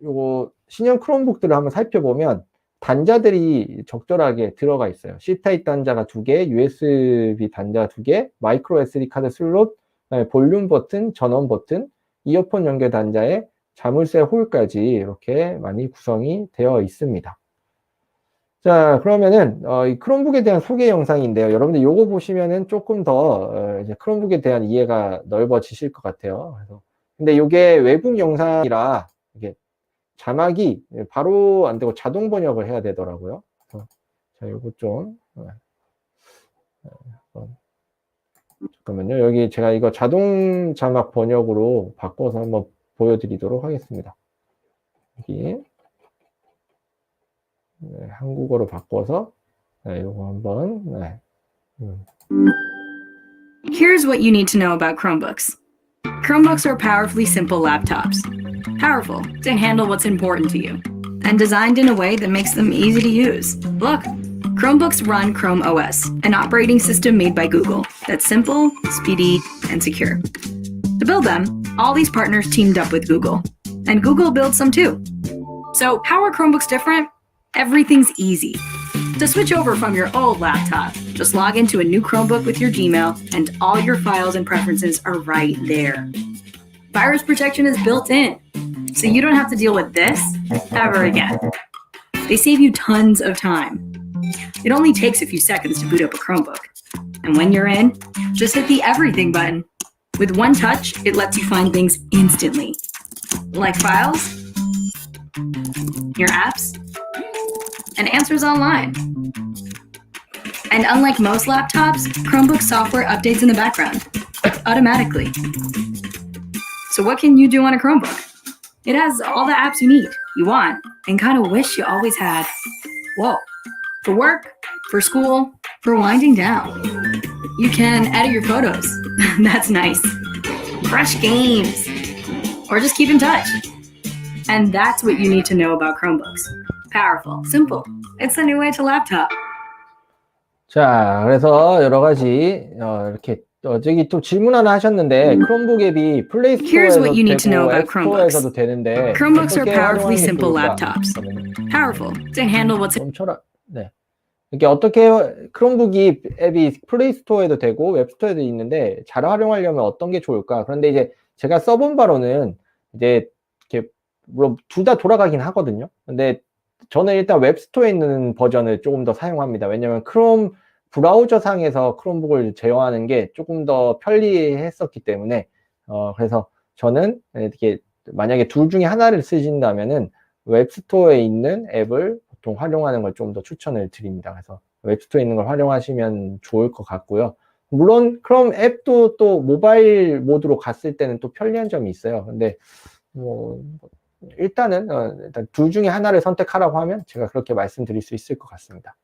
요거 신형 크롬북들을 한번 살펴보면 단자들이 적절하게 들어가 있어요. C타입 단자가 2개, USB 단자 2개, 마이크로 SD 카드 슬롯, 볼륨 버튼, 전원 버튼, 이어폰 연결 단자에 자물쇠 홀까지 이렇게 많이 구성이 되어 있습니다. 자, 그러면은 이 크롬북에 대한 소개 영상인데요. 여러분들 요거 보시면은 조금 더 이제 크롬북에 대한 이해가 넓어지실 것 같아요. 그래서 근데 이게 외국 영상이라 이게 자막이 바로 안 되고 자동 번역을 해야 되더라고요. 그래서 자, 요거 좀 잠깐만요. 여기 제가 이거 자동 자막 번역으로 바꿔서 한번 보여드리도록 하겠습니다. 여기 한국어로 바꿔서 요거 한번 Here's what you need to know about Chromebooks. Chromebooks are powerfully simple laptops. Powerful to handle what's important to you. And designed in a way that makes them easy to use. Look, Chromebooks run Chrome OS, an operating system made by Google that's simple, speedy, and secure. To build them, all these partners teamed up with Google. And Google builds some too. So how are Chromebooks different? Everything's easy. To switch over from your old laptop, just log into a new Chromebook with your Gmail, and all your files and preferences are right there. Virus protection is built in, so you don't have to deal with this ever again. They save you tons of time. It only takes a few seconds to boot up a Chromebook. And when you're in, just hit the everything button. With one touch, it lets you find things instantly. Like files, your apps, and answers online. And unlike most laptops, Chromebook software updates in the background, automatically. So what can you do on a Chromebook? It has all the apps you need, you want, and kind of wish you always had. Whoa. For work, for school, for winding down. You can edit your photos. That's nice. Fresh games. Or just keep in touch. And that's what you need to know about Chromebooks. Powerful, simple. It's the new way to laptop. 자, 그래서 여러 가지 이렇게 저기 또 질문 하나 하셨는데 크롬북 앱이 플레이 스토어에서도 되고 앱 스토어에서도 되는데 Chromebooks are powerfully simple laptops. Powerful to handle what's 네. 이게 어떻게 크롬북이 앱이 플레이 스토어에도 되고 웹 스토어에도 있는데 잘 활용하려면 어떤 게 좋을까? 그런데 이제 제가 써본 바로는 이제 이렇게 물론 둘 다 돌아가긴 하거든요. 근데 저는 일단 웹 스토어에 있는 버전을 조금 더 사용합니다. 왜냐면 크롬 브라우저 상에서 크롬북을 제어하는 게 조금 더 편리했었기 때문에 그래서 저는 이렇게 만약에 둘 중에 하나를 쓰신다면은 웹 스토어에 있는 앱을 보통 활용하는 걸 좀 더 추천을 드립니다. 그래서 웹 스토어에 있는 걸 활용하시면 좋을 것 같고요. 물론 크롬 앱도 또 모바일 모드로 갔을 때는 또 편리한 점이 있어요. 근데 뭐 일단은 일단 둘 중에 하나를 선택하라고 하면 제가 그렇게 말씀드릴 수 있을 것 같습니다.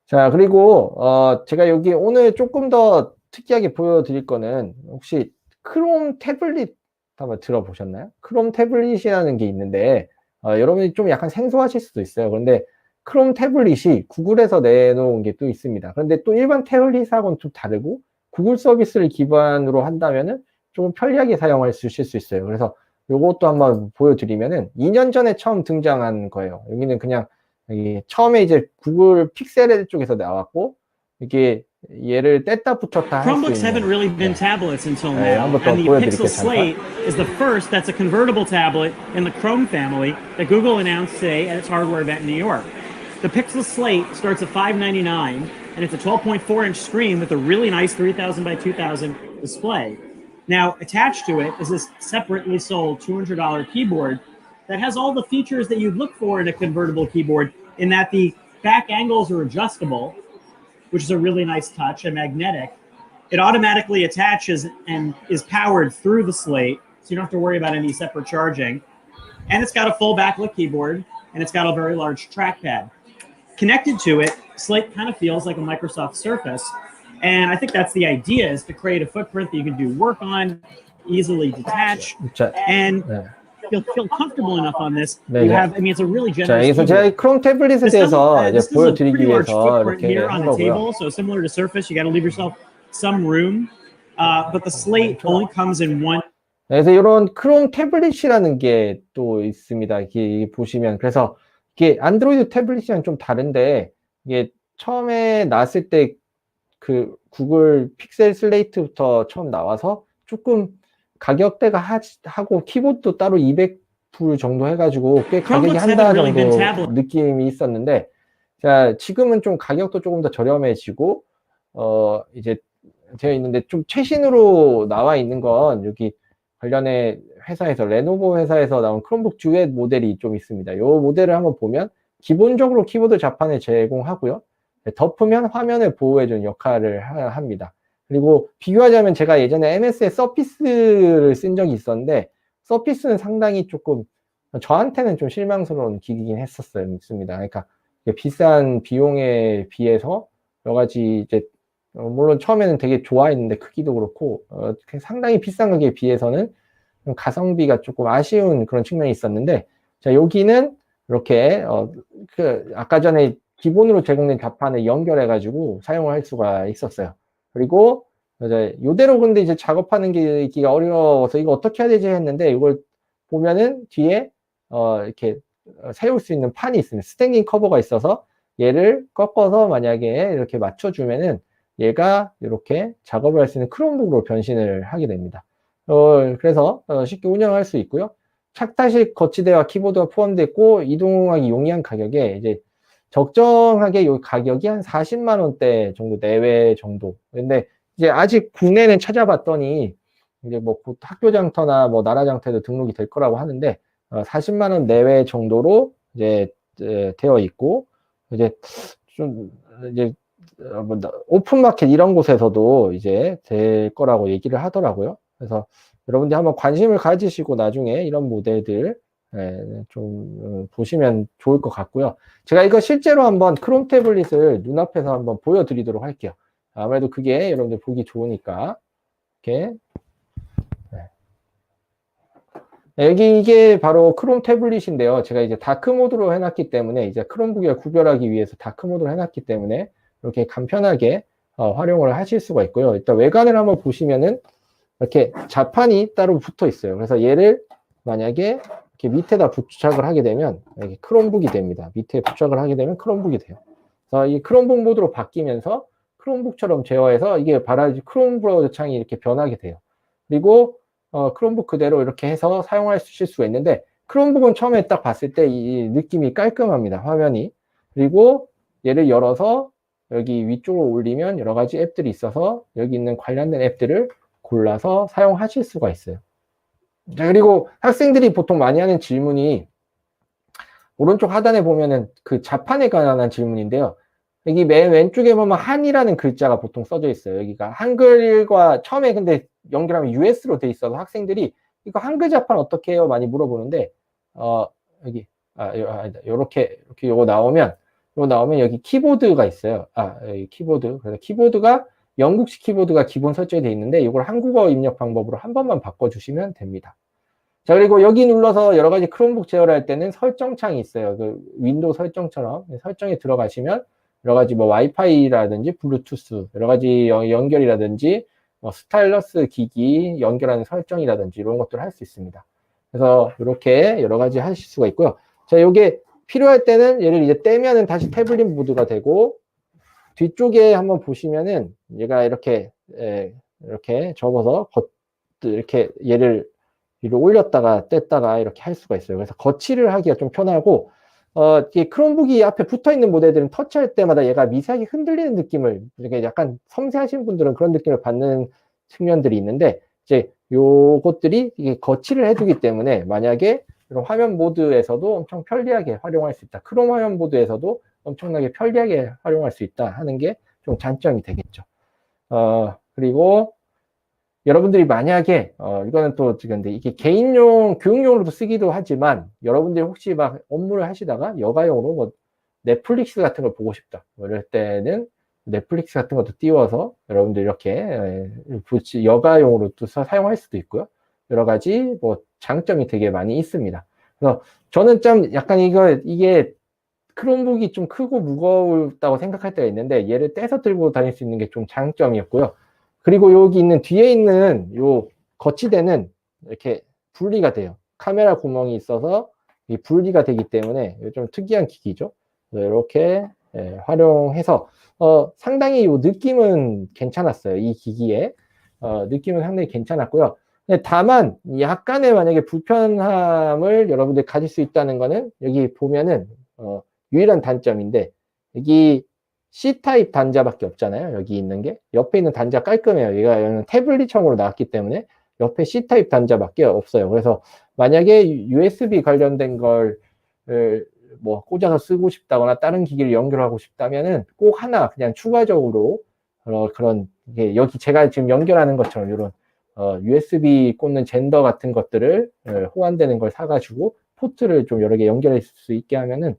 자, 그리고 제가 여기 오늘 조금 더 특이하게 보여드릴 거는 혹시 크롬 태블릿 한번 들어보셨나요? 크롬 태블릿이라는 게 있는데 여러분이 좀 약간 생소하실 수도 있어요. 그런데 크롬 태블릿이 구글에서 내놓은 게 또 있습니다. 그런데 또 일반 태블릿하고는 좀 다르고 구글 서비스를 기반으로 한다면은 조금 편리하게 사용할 수 있어요. 그래서 요것도 한번 보여드리면은 2년 전에 처음 등장한 거예요. 여기는 그냥 처음에 이제 구글 픽셀 쪽에서 나왔고 이게 얘를 뗐다 붙였다 할 수 있는. Chromebooks haven't really been tablets until 네, now, 한번 더 and the 보여드릴게요. Pixel Slate is the first that's a convertible tablet in the Chrome family that Google announced today at its hardware event in New York. The Pixel Slate starts at $599, and it's a 12.4-inch screen with a really nice 3000 by 2000 display. Now, attached to it is this separately sold $200 keyboard that has all the features that you'd look for in a convertible keyboard, in that the back angles are adjustable, which is a really nice touch, and magnetic. It automatically attaches and is powered through the Slate, so you don't have to worry about any separate charging. And it's got a full backlit keyboard, and it's got a very large trackpad. Connected to it, Slate kind of feels like a Microsoft Surface, and I think that's the idea, is to create a footprint that you can do work on, easily detach, 자, and 네. feel comfortable enough on this. 네, You 네. have, I mean, it's a really 자, generous 여기서 제가 keyboard. 이 크롬 태블릿에 This 대해서 이제 is a 보여드리기 pretty large 위해서 footprint 이렇게 here 한 on the 거고요. table, so similar to Surface, you got to leave yourself some room. But the Slate only comes in one. 그래서 이런 크롬 태블릿이라는 게 또 있습니다. 이게 보시면 그래서 이게 안드로이드 태블릿이랑 좀 다른데 이게 처음에 나왔을 때 그 구글 픽셀 슬레이트부터 처음 나와서 조금 가격대가 하고 키보드도 따로 200불 정도 해가지고 꽤 가격이 한다 정도 느낌이 있었는데 자 지금은 좀 가격도 조금 더 저렴해지고 이제 되어 있는데 좀 최신으로 나와 있는 건 여기 관련해 회사에서 레노버 회사에서 나온 크롬북 듀엣 모델이 좀 있습니다. 이 모델을 한번 보면 기본적으로 키보드 자판을 제공하고요. 덮으면 화면을 보호해주는 역할을 합니다. 그리고 비교하자면 제가 예전에 MS의 서피스를 쓴 적이 있었는데 서피스는 상당히 조금 저한테는 좀 실망스러운 기기긴 했었습니다. 그러니까 비싼 비용에 비해서 여러 가지 이제 물론 처음에는 되게 좋아했는데 크기도 그렇고 상당히 비싼 가격에 비해서는 가성비가 조금 아쉬운 그런 측면이 있었는데 자 여기는 이렇게 아까 전에 기본으로 제공된 자판을 연결해 가지고 사용을 할 수가 있었어요. 그리고 이제 이대로 근데 이제 작업하는 게 어려워서 이거 어떻게 해야 되지 했는데 이걸 보면은 뒤에 이렇게 세울 수 있는 판이 있습니다. 스탠딩 커버가 있어서 얘를 꺾어서 만약에 이렇게 맞춰주면은 얘가 이렇게 작업을 할 수 있는 크롬북으로 변신을 하게 됩니다. 그래서 쉽게 운영할 수 있고요. 착타식 거치대와 키보드가 포함되어 있고 이동하기 용이한 가격에 이제 적정하게 요 가격이 한 40만 원대 정도 내외 정도. 근데 이제 아직 국내는 찾아봤더니 이제 뭐 학교 장터나 뭐 나라 장터에도 등록이 될 거라고 하는데 40만 원 내외 정도로 이제 되어 있고 이제 좀 이제 오픈 마켓 이런 곳에서도 이제 될 거라고 얘기를 하더라고요. 그래서 여러분들 한번 관심을 가지시고 나중에 이런 모델들 좀 보시면 좋을 것 같고요. 제가 이거 실제로 한번 크롬 태블릿을 눈앞에서 한번 보여드리도록 할게요. 아무래도 그게 여러분들 보기 좋으니까 이렇게 여기 이게 바로 크롬 태블릿인데요. 제가 이제 다크 모드로 해놨기 때문에 이제 크롬북이와 구별하기 위해서 다크 모드로 해놨기 때문에 이렇게 간편하게 활용을 하실 수가 있고요. 일단 외관을 한번 보시면은 이렇게 자판이 따로 붙어 있어요. 그래서 얘를 만약에 이렇게 밑에다 부착을 하게 되면 이렇게 크롬북이 됩니다. 밑에 부착을 하게 되면 크롬북이 돼요. 그래서 이 크롬북 모드로 바뀌면서 크롬북처럼 제어해서 이게 바로 크롬 브라우저 창이 이렇게 변하게 돼요. 그리고 크롬북 그대로 이렇게 해서 사용하실 수가 있는데 크롬북은 처음에 딱 봤을 때 이 느낌이 깔끔합니다. 화면이. 그리고 얘를 열어서 여기 위쪽으로 올리면 여러 가지 앱들이 있어서 여기 있는 관련된 앱들을 골라서 사용하실 수가 있어요. 자, 그리고 학생들이 보통 많이 하는 질문이 오른쪽 하단에 보면은 그 자판에 관한 질문인데요. 여기 맨 왼쪽에 보면 한이라는 글자가 보통 써져 있어요. 여기가 한글과 처음에 근데 연결하면 US로 돼 있어서 학생들이 이거 한글 자판 어떻게 해요? 많이 물어보는데 여기 요렇게 요거 나오면 여기 키보드가 있어요. 여기 키보드. 그래서 키보드가 영국식 키보드가 기본 설정이 되어 있는데 이걸 한국어 입력 방법으로 한 번만 바꿔주시면 됩니다. 자, 그리고 여기 눌러서 여러 가지 크롬북 제어를 할 때는 설정창이 있어요. 그 윈도우 설정처럼 설정에 들어가시면 여러 가지 뭐 와이파이라든지 블루투스 여러 가지 연결이라든지 스타일러스 기기 연결하는 설정이라든지 이런 것들을 할 수 있습니다. 그래서 이렇게 여러 가지 하실 수가 있고요. 자, 이게 필요할 때는 얘를 이제 떼면은 다시 태블릿 모드가 되고 뒤쪽에 한번 보시면은 얘가 이렇게 접어서 이렇게 얘를 위로 올렸다가 뗐다가 이렇게 할 수가 있어요. 그래서 거치를 하기가 좀 편하고 이 크롬북이 앞에 붙어 있는 모델들은 터치할 때마다 얘가 미세하게 흔들리는 느낌을 이렇게 약간 섬세하신 분들은 그런 느낌을 받는 측면들이 있는데 이제 요것들이 이게 거치를 해두기 때문에 만약에 이런 화면 모드에서도 엄청 편리하게 활용할 수 있다. 크롬 화면 모드에서도 엄청나게 편리하게 활용할 수 있다 하는 게 좀 장점이 되겠죠. 그리고 여러분들이 만약에 이거는 또 근데 이게 개인용 교육용으로도 쓰기도 하지만 여러분들이 혹시 막 업무를 하시다가 여가용으로 뭐 넷플릭스 같은 걸 보고 싶다 뭐 이럴 때는 넷플릭스 같은 것도 띄워서 여러분들 이렇게 여가용으로 또 사용할 수도 있고요. 여러 가지 뭐 장점이 되게 많이 있습니다. 그래서 저는 좀 약간 이게 크롬북이 좀 크고 무겁다고 생각할 때가 있는데 얘를 떼서 들고 다닐 수 있는 게 좀 장점이었고요. 그리고 여기 있는 뒤에 있는 요 거치대는 이렇게 분리가 돼요. 카메라 구멍이 있어서 이 분리가 되기 때문에 좀 특이한 기기죠. 이렇게 활용해서 상당히 요 느낌은 괜찮았어요. 이 기기에 느낌은 상당히 괜찮았고요. 다만 약간의 만약에 불편함을 여러분들이 가질 수 있다는 거는 여기 보면은 유일한 단점인데 여기 C타입 단자밖에 없잖아요. 여기 있는 게 옆에 있는 단자 깔끔해요. 얘가 태블릿형으로 나왔기 때문에 옆에 C타입 단자밖에 없어요. 그래서 만약에 USB 관련된 걸 뭐 꽂아서 쓰고 싶다거나 다른 기기를 연결하고 싶다면은 꼭 하나 그냥 추가적으로 그런 여기 제가 지금 연결하는 것처럼 이런 USB 꽂는 젠더 같은 것들을 호환되는 걸 사가지고 포트를 좀 여러 개 연결할 수 있게 하면은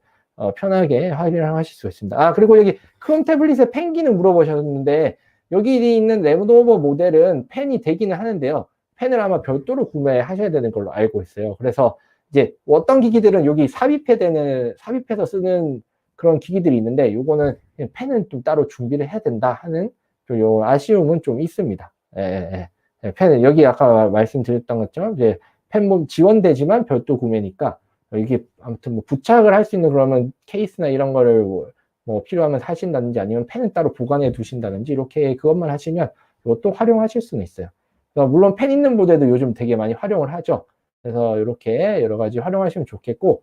편하게 활용하실 수 있습니다. 그리고 여기 크롬 태블릿의 펜 기능 물어보셨는데 여기 있는 레노버 모델은 펜이 되기는 하는데요. 펜을 아마 별도로 구매하셔야 되는 걸로 알고 있어요. 그래서 이제 어떤 기기들은 여기 삽입해서 쓰는 그런 기기들이 있는데 요거는 펜은 좀 따로 준비를 해야 된다 하는 요 아쉬움은 좀 있습니다. 펜은 여기 아까 말씀드렸던 것처럼 이제 펜 지원되지만 별도 구매니까 이게 아무튼 뭐 부착을 할 수 있는 그러면 케이스나 이런 거를 뭐 필요하면 사신다든지 아니면 펜은 따로 보관해 두신다든지 이렇게 그것만 하시면 이것도 활용하실 수는 있어요. 물론 펜 있는 모델도 요즘 되게 많이 활용을 하죠. 그래서 이렇게 여러 가지 활용하시면 좋겠고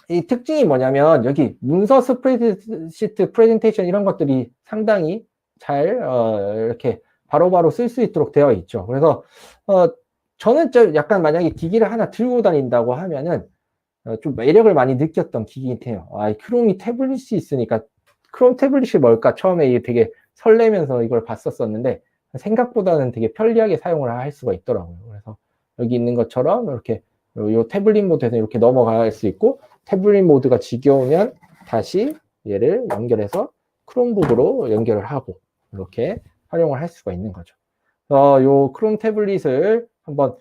이 특징이 뭐냐면 여기 문서 스프레드시트 프레젠테이션 이런 것들이 상당히 잘 이렇게 바로바로 쓸 수 있도록 되어 있죠. 그래서 저는 좀 약간 만약에 기기를 하나 들고 다닌다고 하면은 좀 매력을 많이 느꼈던 기기인데요. 크롬이 태블릿이 있으니까 크롬 태블릿이 뭘까 처음에 이게 되게 설레면서 이걸 봤었었는데 생각보다는 되게 편리하게 사용을 할 수가 있더라고요. 그래서 여기 있는 것처럼 이렇게 요 태블릿 모드에서 이렇게 넘어갈 수 있고 태블릿 모드가 지겨우면 다시 얘를 연결해서 크롬북으로 연결을 하고 이렇게 활용을 할 수가 있는 거죠. 요 크롬 태블릿을 한번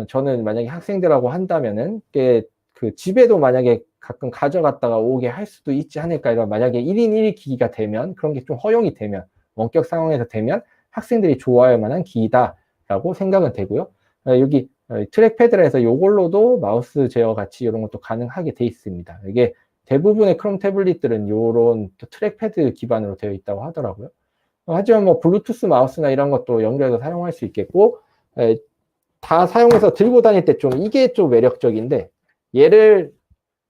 저는 만약에 학생들하고 한다면은 그 집에도 만약에 가끔 가져갔다가 오게 할 수도 있지 않을까. 이런 만약에 1인 1 기기가 되면 그런 게 좀 허용이 되면 원격 상황에서 되면 학생들이 좋아할 만한 기기다라고 생각은 되고요. 여기 트랙패드라 해서 이걸로도 마우스 제어 같이 이런 것도 가능하게 돼 있습니다. 이게 대부분의 크롬 태블릿들은 이런 트랙패드 기반으로 되어 있다고 하더라고요. 하지만 뭐 블루투스 마우스나 이런 것도 연결해서 사용할 수 있겠고 다 사용해서 들고 다닐 때 좀 이게 좀 매력적인데 얘를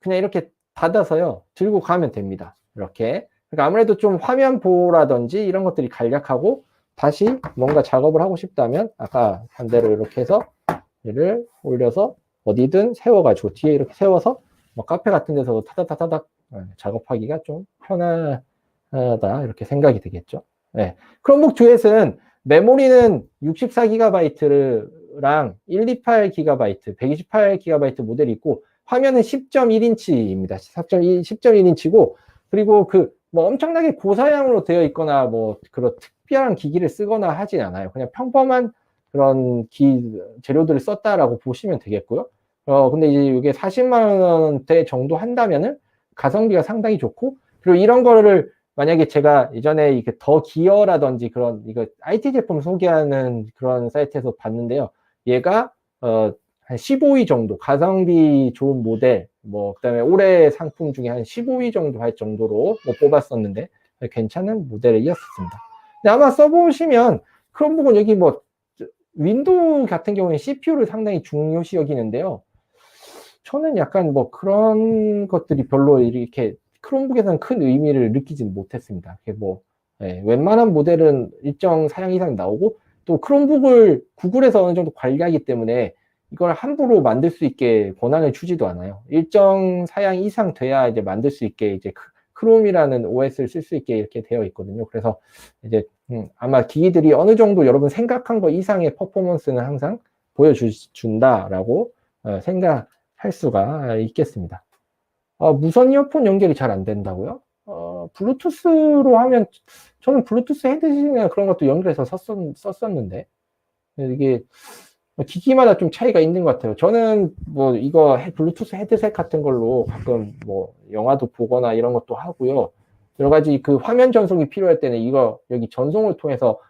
그냥 이렇게 닫아서요 들고 가면 됩니다. 이렇게 그러니까 아무래도 좀 화면 보호라든지 이런 것들이 간략하고 다시 뭔가 작업을 하고 싶다면 아까 반대로 이렇게 해서 얘를 올려서 어디든 세워가지고 뒤에 이렇게 세워서 뭐 카페 같은 데서도 타닥타닥 작업하기가 좀 편하다 이렇게 생각이 되겠죠. 크롬북 듀엣은 메모리는 64GB랑 128GB, 128GB 모델이 있고 화면은 10.1인치입니다. 10.1인치고 그리고 뭐 엄청나게 고사양으로 되어 있거나 뭐 그런 특별한 기기를 쓰거나 하진 않아요. 그냥 평범한 그런 재료들을 썼다라고 보시면 되겠고요. 근데 이제 이게 40만 원대 정도 한다면은 가성비가 상당히 좋고 그리고 이런 거를 만약에 제가 예전에 이게 더 기어라든지 그런 이거 IT 제품 소개하는 그런 사이트에서 봤는데요. 얘가 한 15위 정도 가성비 좋은 모델 뭐 그다음에 올해 상품 중에 한 15위 정도 할 정도로 뭐 뽑았었는데 괜찮은 모델이었습니다. 근데 아마 써보시면 크롬북은 여기 뭐 윈도우 같은 경우에 CPU를 상당히 중요시 여기는데요. 저는 약간 뭐 그런 것들이 별로 이렇게 크롬북에서는 큰 의미를 느끼지는 못했습니다. 뭐 웬만한 모델은 일정 사양 이상 나오고 또 크롬북을 구글에서 어느 정도 관리하기 때문에 이걸 함부로 만들 수 있게 권한을 주지도 않아요. 일정 사양 이상 돼야 이제 만들 수 있게 이제 크롬이라는 OS를 쓸 수 있게 이렇게 되어 있거든요. 그래서 이제 아마 기기들이 어느 정도 여러분 생각한 거 이상의 퍼포먼스는 항상 보여준다라고 생각할 수가 있겠습니다. 무선 이어폰 연결이 잘 안 된다고요? 블루투스로 하면 저는 블루투스 헤드셋이나 그런 것도 연결해서 썼었는데 이게 기기마다 좀 차이가 있는 것 같아요. 저는 뭐 이거 블루투스 헤드셋 같은 걸로 가끔 뭐 영화도 보거나 이런 것도 하고요. 여러 가지 그 화면 전송이 필요할 때는 이거 여기 전송을 통해서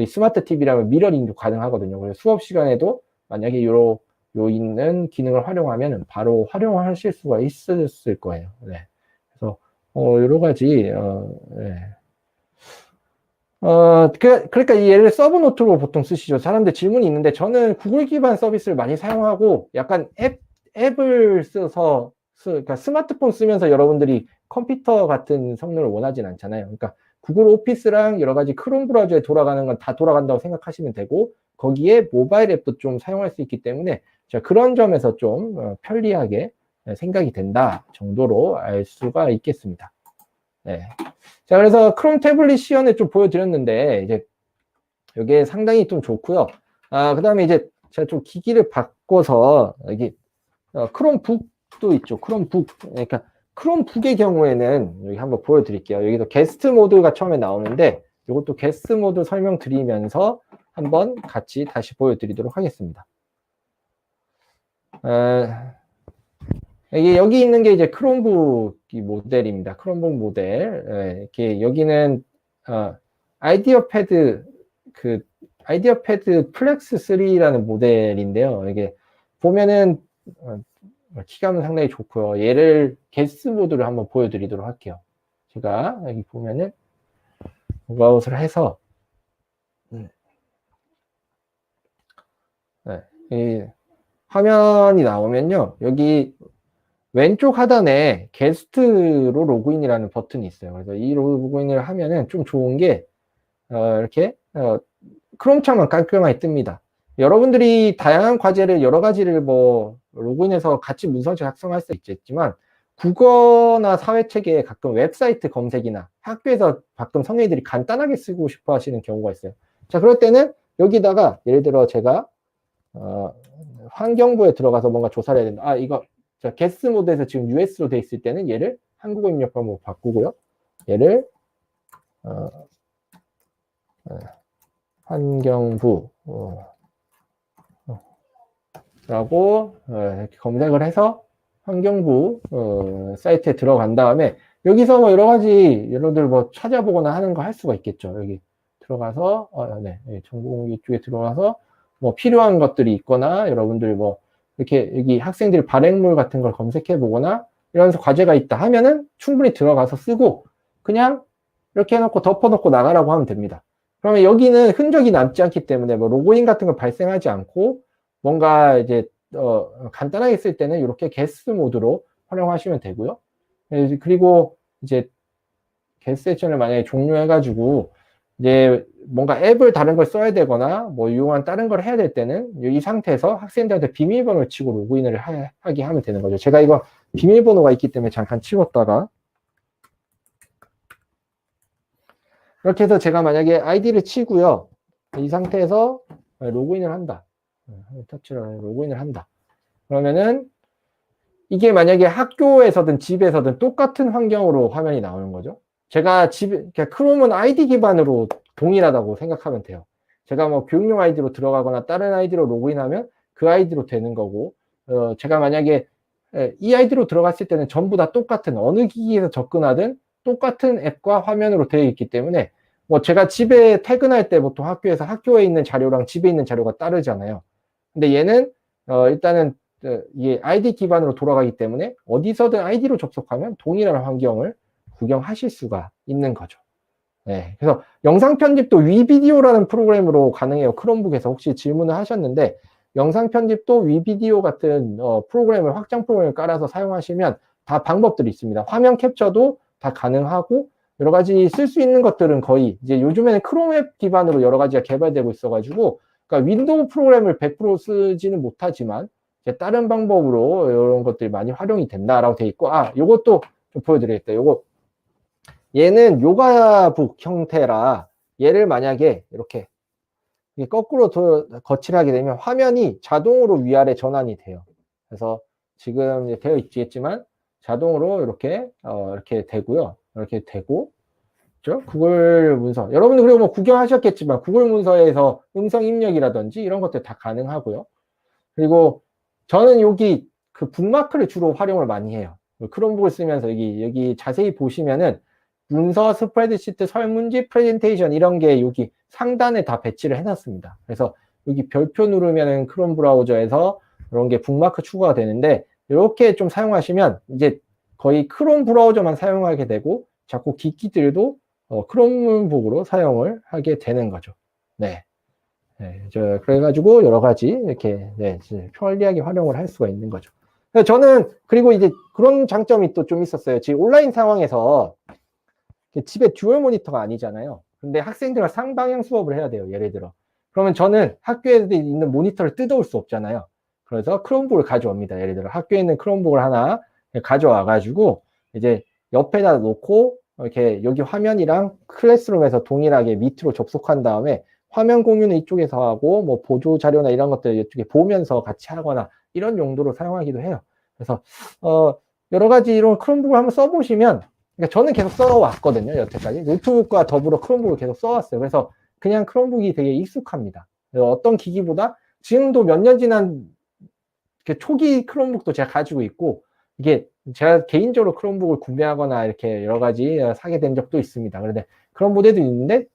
스마트 TV라면 미러링도 가능하거든요. 그래서 수업 시간에도 만약에 요 있는 기능을 활용하면 바로 활용하실 수가 있을 거예요. 네. 그래서 여러 가지 네. 그러니까 이 얘를 서브 노트로 보통 쓰시죠. 사람들 질문이 있는데 저는 구글 기반 서비스를 많이 사용하고 약간 앱을 써서 그러니까 스마트폰 쓰면서 여러분들이 컴퓨터 같은 성능을 원하진 않잖아요. 그러니까 구글 오피스랑 여러 가지 크롬 브라우저에 돌아가는 건 다 돌아간다고 생각하시면 되고 거기에 모바일 앱도 좀 사용할 수 있기 때문에 그런 점에서 좀 편리하게 생각이 된다 정도로 알 수가 있겠습니다. 네. 자, 그래서 크롬 태블릿 시연을 좀 보여드렸는데, 이제, 이게 상당히 좀 좋고요. 그 다음에 이제, 제가 좀 기기를 바꿔서, 여기, 크롬북도 있죠. 크롬북. 그러니까, 크롬북의 경우에는, 여기 한번 보여드릴게요. 여기서 게스트 모드가 처음에 나오는데, 이것도 게스트 모드 설명드리면서 한번 같이 다시 보여드리도록 하겠습니다. 여기 있는 게 이제 크롬북 모델입니다. 크롬북 모델. 이렇게 여기는 아이디어 패드 플렉스 3라는 모델인데요. 이게 보면은 키감은 상당히 좋고요. 얘를 게스트 모드를 한번 보여드리도록 할게요. 제가 여기 보면은 로그아웃을 해서 이 화면이 나오면요. 여기 왼쪽 하단에 게스트로 로그인이라는 버튼이 있어요. 그래서 이 로그인을 하면은 좀 좋은 게 이렇게 크롬 창만 깔끔하게 뜹니다. 여러분들이 다양한 과제를 여러 가지를 뭐 로그인해서 같이 문서를 작성할 수 있겠지만 국어나 사회체계에 가끔 웹사이트 검색이나 학교에서 가끔 선생님들이 간단하게 쓰고 싶어 하시는 경우가 있어요. 자, 그럴 때는 여기다가 예를 들어 제가 환경부에 들어가서 뭔가 조사를 해야 된다. 이거 게스트 모드에서 지금 US로 돼 있을 때는 얘를 한국어 입력 방법 바꾸고요. 얘를 환경부 라고 이렇게 검색을 해서 환경부 사이트에 들어간 다음에 여기서 뭐 여러 가지 여러분들 뭐 찾아보거나 하는 거 할 수가 있겠죠. 여기 들어가서 정보공개 쪽에 들어가서 뭐 필요한 것들이 있거나 여러분들 뭐 이렇게 여기 학생들 발행물 같은 걸 검색해 보거나 이러면서 과제가 있다 하면은 충분히 들어가서 쓰고 그냥 이렇게 해놓고 덮어놓고 나가라고 하면 됩니다. 그러면 여기는 흔적이 남지 않기 때문에 뭐 로그인 같은 거 발생하지 않고 뭔가 이제 간단하게 쓸 때는 이렇게 게스트 모드로 활용하시면 되고요. 그리고 이제 게스트 세션을 만약에 종료해가지고 이제 뭔가 앱을 다른 걸 써야 되거나 뭐 이용한 다른 걸 해야 될 때는 이 상태에서 학생들한테 비밀번호를 치고 로그인을 하게 하면 되는 거죠. 제가 이거 비밀번호가 있기 때문에 잠깐 치웠다가 이렇게 해서 제가 만약에 아이디를 치고요. 이 상태에서 로그인을 한다. 터치를 로그인을 한다. 그러면은 이게 만약에 학교에서든 집에서든 똑같은 환경으로 화면이 나오는 거죠. 제가 그러니까 크롬은 아이디 기반으로 동일하다고 생각하면 돼요. 제가 뭐 교육용 아이디로 들어가거나 다른 아이디로 로그인하면 그 아이디로 되는 거고, 제가 만약에 이 아이디로 들어갔을 때는 전부 다 똑같은 어느 기기에서 접근하든 똑같은 앱과 화면으로 되어 있기 때문에 뭐 제가 집에 퇴근할 때 보통 학교에서 학교에 있는 자료랑 집에 있는 자료가 다르잖아요. 근데 얘는 일단은 이 아이디 기반으로 돌아가기 때문에 어디서든 아이디로 접속하면 동일한 환경을 구경하실 수가 있는 거죠. 네, 그래서 영상 편집도 위비디오라는 프로그램으로 가능해요. 크롬북에서 혹시 질문을 하셨는데 영상 편집도 위비디오 같은 프로그램을 확장 프로그램을 깔아서 사용하시면 다 방법들이 있습니다. 화면 캡처도 다 가능하고 여러 가지 쓸 수 있는 것들은 거의 이제 요즘에는 크롬 앱 기반으로 여러 가지가 개발되고 있어가지고 그러니까 윈도우 프로그램을 100% 쓰지는 못하지만 이제 다른 방법으로 이런 것들이 많이 활용이 된다라고 돼 있고, 요것도 좀 보여드리겠다. 요거 얘는 요가북 형태라 얘를 만약에 이렇게 거꾸로 거치를 하게 되면 화면이 자동으로 위아래 전환이 돼요. 그래서 지금 이제 되어 있겠지만 자동으로 이렇게 이렇게 되고요. 이렇게 되고, 그렇죠? 구글 문서. 여러분들 그리고 뭐 구경하셨겠지만 구글 문서에서 음성 입력이라든지 이런 것들 다 가능하고요. 그리고 저는 여기 그 북마크를 주로 활용을 많이 해요. 크롬북을 쓰면서 여기 자세히 보시면은 문서, 스프레드시트, 설문지, 프레젠테이션 이런 게 여기 상단에 다 배치를 해놨습니다. 그래서 여기 별표 누르면은 크롬 브라우저에서 이런 게 북마크 추가가 되는데 이렇게 좀 사용하시면 이제 거의 크롬 브라우저만 사용하게 되고 자꾸 기기들도 크롬북으로 사용을 하게 되는 거죠. 네. 그래가지고 여러 가지 이렇게 편리하게 활용을 할 수가 있는 거죠. 저는 그리고 이제 그런 장점이 또 좀 있었어요. 지금 온라인 상황에서 집에 듀얼 모니터가 아니잖아요. 근데 학생들과 쌍방향 수업을 해야 돼요. 예를 들어. 그러면 저는 학교에 있는 모니터를 뜯어올 수 없잖아요. 그래서 크롬북을 가져옵니다. 예를 들어 학교에 있는 크롬북을 하나 가져와가지고 이제 옆에다 놓고 이렇게 여기 화면이랑 클래스룸에서 동일하게 밑으로 접속한 다음에 화면 공유는 이쪽에서 하고 뭐 보조 자료나 이런 것들 이쪽에 보면서 같이 하거나 이런 용도로 사용하기도 해요. 그래서 여러 가지 이런 크롬북을 한번 써보시면, 그러니까 저는 계속 써왔거든요. 여태까지 노트북과 더불어 크롬북을 계속 써왔어요. 그래서 그냥 크롬북이 되게 익숙합니다. 어떤 기기보다 지금도 몇 년 지난 초기 크롬북도 제가 가지고 있고, 이게 제가 개인적으로 크롬북을 구매하거나 이렇게 여러 가지 사게 된 적도 있습니다. 그런데 그런 모델도 있는데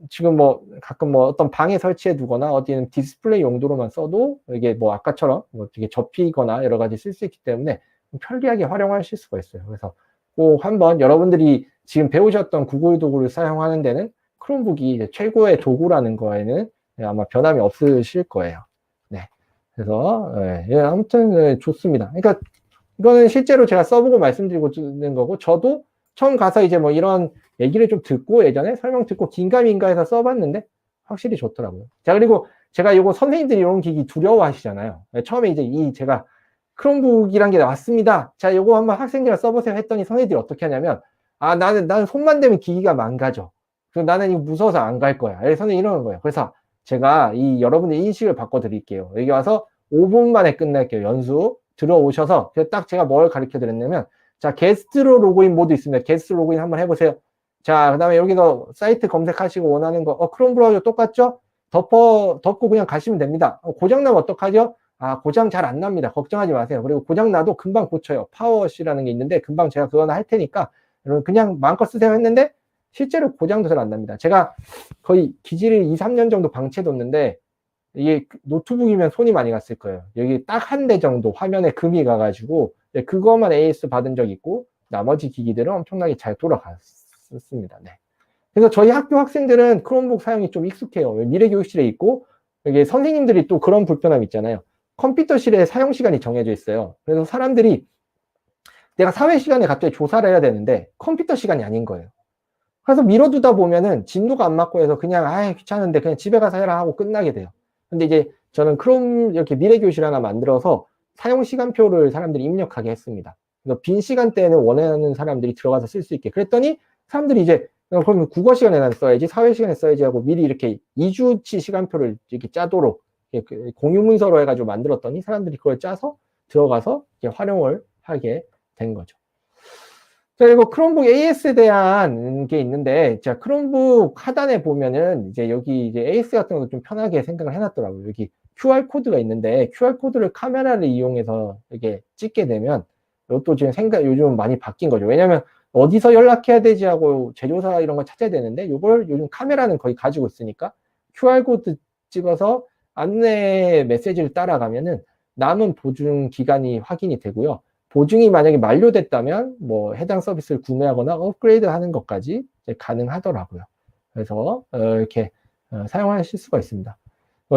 지금 뭐 가끔 뭐 어떤 방에 설치해 두거나 어디는 디스플레이 용도로만 써도 이게 뭐 아까처럼 뭐 되게 접히거나 여러 가지 쓸 수 있기 때문에 편리하게 활용하실 수가 있어요. 그래서 꼭 한번 여러분들이 지금 배우셨던 구글 도구를 사용하는 데는 크롬북이 최고의 도구라는 거에는 아마 변함이 없으실 거예요. 네. 그래서 아무튼 좋습니다. 그러니까 이거는 실제로 제가 써보고 말씀드리고 있는 거고, 저도 처음 가서 이제 뭐 이런 얘기를 좀 듣고 예전에 설명 듣고 긴가민가 해서 써봤는데 확실히 좋더라고요. 자, 그리고 제가 이거 선생님들이 이런 기기 두려워하시잖아요. 처음에 이제 제가 크롬북이란 게 나왔습니다. 자, 요거 한번 학생들이랑 써보세요 했더니 선생님들이 어떻게 하냐면, 나는 손만 대면 기기가 망가져. 그래서 나는 이거 무서워서 안 갈 거야. 선생님이 이러는 거예요. 그래서 제가 여러분의 인식을 바꿔드릴게요. 여기 와서 5분 만에 끝낼게요. 연수 들어오셔서 딱 제가 뭘 가르쳐 드렸냐면, 자, 게스트로 로그인 모드 있습니다. 게스트 로그인 한번 해보세요. 자, 그 다음에 여기서 사이트 검색하시고 원하는 거, 크롬 브라우저 똑같죠? 덮고 그냥 가시면 됩니다. 고장나면 어떡하죠? 고장 잘 안 납니다. 걱정하지 마세요. 그리고 고장 나도 금방 고쳐요. 파워워시라는 게 있는데 금방 제가 그거는 할 테니까 여러분 그냥 마음껏 쓰세요 했는데 실제로 고장도 잘 안 납니다. 제가 거의 기지를 2, 3년 정도 방치해뒀는데 이게 노트북이면 손이 많이 갔을 거예요. 여기 딱 한 대 정도 화면에 금이 가가지고 그것만 AS 받은 적이 있고 나머지 기기들은 엄청나게 잘 돌아갔습니다. 네. 그래서 저희 학교 학생들은 크롬북 사용이 좀 익숙해요. 미래교육실에 있고 여기 선생님들이 또 그런 불편함 있잖아요. 컴퓨터실에 사용 시간이 정해져 있어요. 그래서 사람들이 내가 사회 시간에 갑자기 조사를 해야 되는데 컴퓨터 시간이 아닌 거예요. 그래서 미뤄두다 보면은 진도가 안 맞고 해서 그냥 귀찮은데 그냥 집에 가서 해라 하고 끝나게 돼요. 근데 이제 저는 크롬 이렇게 미래교실 하나 만들어서 사용 시간표를 사람들이 입력하게 했습니다. 그래서 빈 시간대에는 원하는 사람들이 들어가서 쓸 수 있게. 그랬더니 사람들이 이제 그러면 국어 시간에 난 써야지, 사회 시간에 써야지 하고 미리 이렇게 2주치 시간표를 이렇게 짜도록 이렇게 공유 문서로 해가지고 만들었더니 사람들이 그걸 짜서 들어가서 이렇게 활용을 하게 된 거죠. 자, 그리고 크롬북 AS에 대한 게 있는데, 자, 크롬북 하단에 보면은 이제 여기 이제 AS 같은 것도 좀 편하게 생각을 해놨더라고요. 여기 QR코드가 있는데, QR코드를 카메라를 이용해서 이렇게 찍게 되면, 이것도 지금 요즘 많이 바뀐 거죠. 왜냐면 어디서 연락해야 되지 하고 제조사 이런 거 찾아야 되는데, 이걸 요즘 카메라는 거의 가지고 있으니까, QR코드 찍어서 안내 메시지를 따라가면은 남은 보증 기간이 확인이 되고요. 보증이 만약에 만료됐다면 뭐 해당 서비스를 구매하거나 업그레이드 하는 것까지 가능하더라고요. 그래서 이렇게 사용하실 수가 있습니다.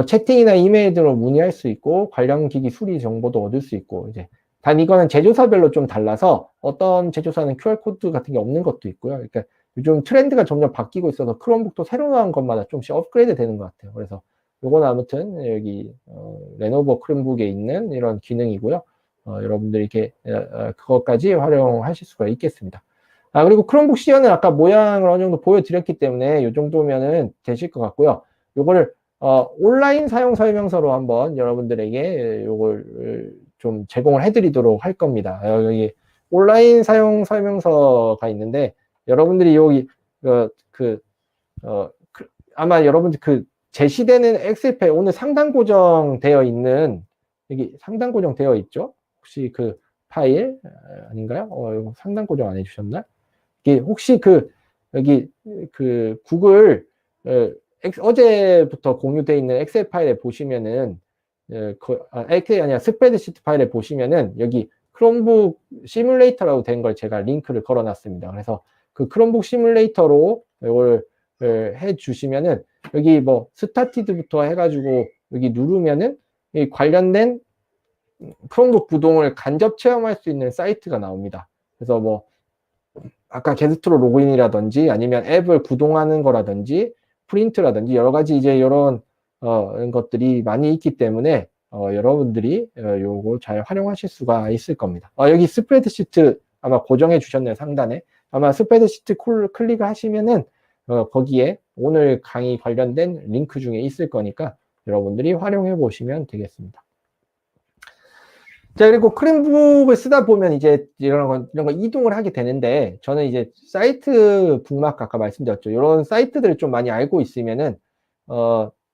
채팅이나 이메일 등으로 문의할 수 있고 관련 기기 수리 정보도 얻을 수 있고, 이제 단 이거는 제조사별로 좀 달라서 어떤 제조사는 QR코드 같은 게 없는 것도 있고요. 그러니까 요즘 트렌드가 점점 바뀌고 있어서 크롬북도 새로 나온 것마다 좀씩 업그레이드 되는 것 같아요. 그래서 요건 아무튼 여기 레노버 크롬북에 있는 이런 기능이고요. 여러분들이 이렇게 그것까지 활용하실 수가 있겠습니다. 그리고 크롬북 시연은 아까 모양을 어느 정도 보여드렸기 때문에 이 정도면은 되실 것 같고요. 요거를 온라인 사용 설명서로 한번 여러분들에게 요걸 좀 제공을 해드리도록 할 겁니다. 여기 온라인 사용 설명서가 있는데 여러분들이 여기 아마 여러분들 제시되는 엑셀 파일 오늘 상단 고정되어 있는 여기 상단 고정되어 있죠? 혹시 그 파일 아닌가요? 이거 상단 고정 안 해주셨나? 이게 혹시 여기 구글 어제부터 공유되어 있는 엑셀 파일에 보시면은 엑셀이 아니라 스프레드시트 파일에 보시면은 여기 크롬북 시뮬레이터라고 된 걸 제가 링크를 걸어놨습니다. 그래서 그 크롬북 시뮬레이터로 이걸 해주시면은 여기 뭐 스타티드부터 해가지고 여기 누르면은 이 관련된 크롬북 구동을 간접 체험할 수 있는 사이트가 나옵니다. 그래서 뭐 아까 게스트로 로그인이라든지 아니면 앱을 구동하는 거라든지 프린트라든지 여러 가지 이제 이런 것들이 많이 있기 때문에 여러분들이 요거 잘 활용하실 수가 있을 겁니다. 여기 스프레드시트 아마 고정해 주셨네요. 상단에 아마 스프레드시트 클릭을 하시면은 거기에 오늘 강의 관련된 링크 중에 있을 거니까 여러분들이 활용해 보시면 되겠습니다. 자, 그리고 크롬북을 쓰다 보면 이제 이런 거 이동을 하게 되는데, 저는 이제 사이트 북마크 아까 말씀드렸죠. 이런 사이트들을 좀 많이 알고 있으면은,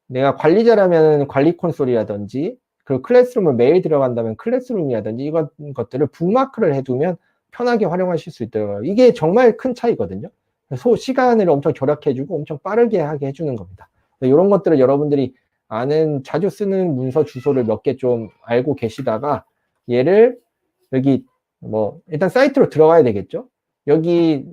내가 관리자라면 관리 콘솔이라든지, 그리고 클래스룸을 매일 들어간다면 클래스룸이라든지, 이런 것들을 북마크를 해두면 편하게 활용하실 수 있더라고요. 이게 정말 큰 차이거든요. 시간을 엄청 절약해주고 엄청 빠르게 하게 해주는 겁니다. 이런 것들을 여러분들이 아는, 자주 쓰는 문서 주소를 몇 개 좀 알고 계시다가, 얘를 여기 뭐 일단 사이트로 들어가야 되겠죠. 여기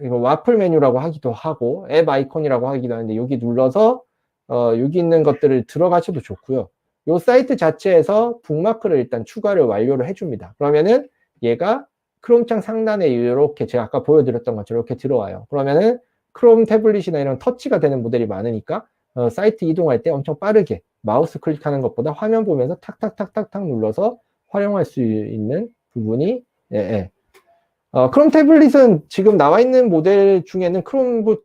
이거 와플 메뉴라고 하기도 하고 앱 아이콘이라고 하기도 하는데 여기 눌러서 여기 있는 것들을 들어가셔도 좋고요. 요 사이트 자체에서 북마크를 일단 추가를 완료를 해줍니다. 그러면은 얘가 크롬창 상단에 이렇게 제가 아까 보여드렸던 것처럼 이렇게 들어와요. 그러면은 크롬 태블릿이나 이런 터치가 되는 모델이 많으니까 사이트 이동할 때 엄청 빠르게 마우스 클릭하는 것보다 화면 보면서 탁탁탁탁탁 눌러서 활용할 수 있는 부분이 크롬 태블릿은 지금 나와 있는 모델 중에는 크롬북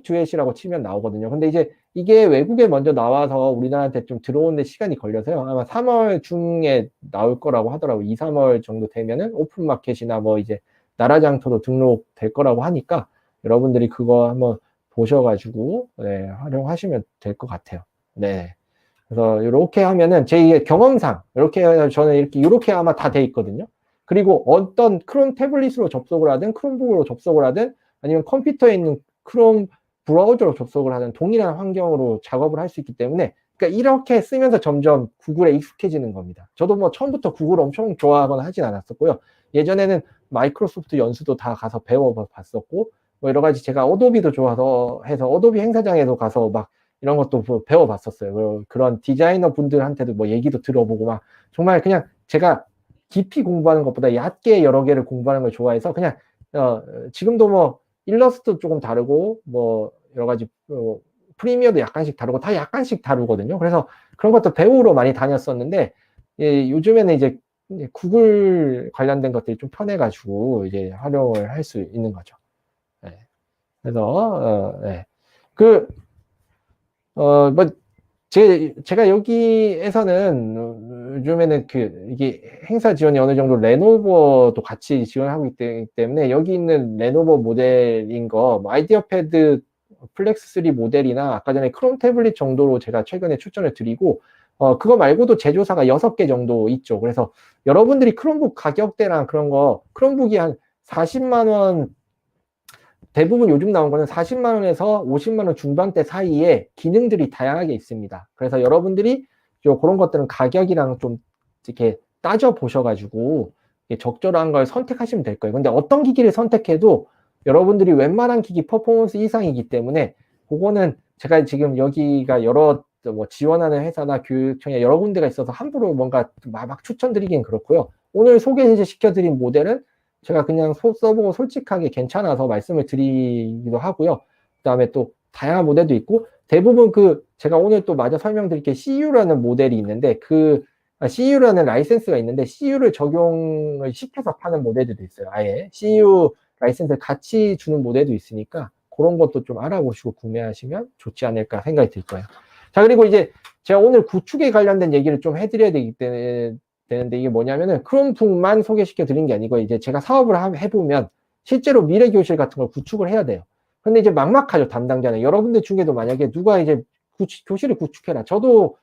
듀엣이라고 치면 나오거든요. 근데 이제 이게 외국에 먼저 나와서 우리나라한테 좀 들어오는데 시간이 걸려서요. 아마 3월 중에 나올 거라고 하더라고요. 2, 3월 정도 되면은 오픈마켓이나 뭐 이제 나라장터도 등록될 거라고 하니까 여러분들이 그거 한번 보셔가지고 활용하시면 될 것 같아요. 네. 그래서 이렇게 하면은 제 경험상 이렇게 해서 저는 이렇게 아마 다 돼 있거든요. 그리고 어떤 크롬 태블릿으로 접속을 하든 크롬북으로 접속을 하든 아니면 컴퓨터에 있는 크롬 브라우저로 접속을 하는 동일한 환경으로 작업을 할 수 있기 때문에 그러니까 이렇게 쓰면서 점점 구글에 익숙해지는 겁니다. 저도 뭐 처음부터 구글을 엄청 좋아하거나 하진 않았었고요. 예전에는 마이크로소프트 연수도 다 가서 배워봤었고 뭐 여러 가지 제가 어도비도 좋아서 해서 어도비 행사장에도 가서 막 이런 것도 배워봤었어요. 그런 디자이너 분들한테도 뭐 얘기도 들어보고 막 정말 그냥 제가 깊이 공부하는 것보다 얕게 여러 개를 공부하는 걸 좋아해서 그냥 지금도 뭐 일러스트 조금 다르고 뭐 여러 가지 프리미어도 약간씩 다르고 다 약간씩 다르거든요. 그래서 그런 것도 배우러 많이 다녔었는데 요즘에는 이제 구글 관련된 것들이 좀 편해가지고 이제 활용을 할 수 있는 거죠. 네. 그래서 뭐 제가 여기에서는 요즘에는 이게 행사 지원이 어느 정도 레노버도 같이 지원하고 있기 때문에 여기 있는 레노버 모델인 거, 뭐 아이디어 패드 플렉스 3 모델이나 아까 전에 크롬 태블릿 정도로 제가 최근에 추천을 드리고, 그거 말고도 제조사가 6개 정도 있죠. 그래서 여러분들이 크롬북 가격대랑 그런 거, 크롬북이 한 40만 원, 대부분 요즘 나온 거는 40만 원에서 50만 원 중반대 사이에 기능들이 다양하게 있습니다. 그래서 여러분들이 그런 것들은 가격이랑 좀 이렇게 따져 보셔가지고 적절한 걸 선택하시면 될 거예요. 근데 어떤 기기를 선택해도 여러분들이 웬만한 기기 퍼포먼스 이상이기 때문에 그거는 제가 지금 여기가 여러 뭐 지원하는 회사나 교육청에 여러 군데가 있어서 함부로 뭔가 막 추천드리긴 그렇고요. 오늘 소개시켜드린 모델은 제가 그냥 써보고 솔직하게 괜찮아서 말씀을 드리기도 하고요. 그 다음에 또 다양한 모델도 있고, 대부분 제가 오늘 또 마저 설명드릴 게 CU라는 모델이 있는데, CU라는 라이센스가 있는데, CU를 적용을 시켜서 파는 모델들도 있어요. 아예 CU 라이센스를 같이 주는 모델도 있으니까, 그런 것도 좀 알아보시고 구매하시면 좋지 않을까 생각이 들 거예요. 자, 그리고 이제 제가 오늘 구축에 관련된 얘기를 좀 해드려야 되는데, 이게 뭐냐면은 크롬북만 소개시켜 드린 게 아니고, 이제 제가 사업을 해보면 실제로 미래 교실 같은 걸 구축을 해야 돼요. 근데 이제 막막하죠, 담당자는. 여러분들 중에도 만약에 누가 이제 교실을 구축해라. 저도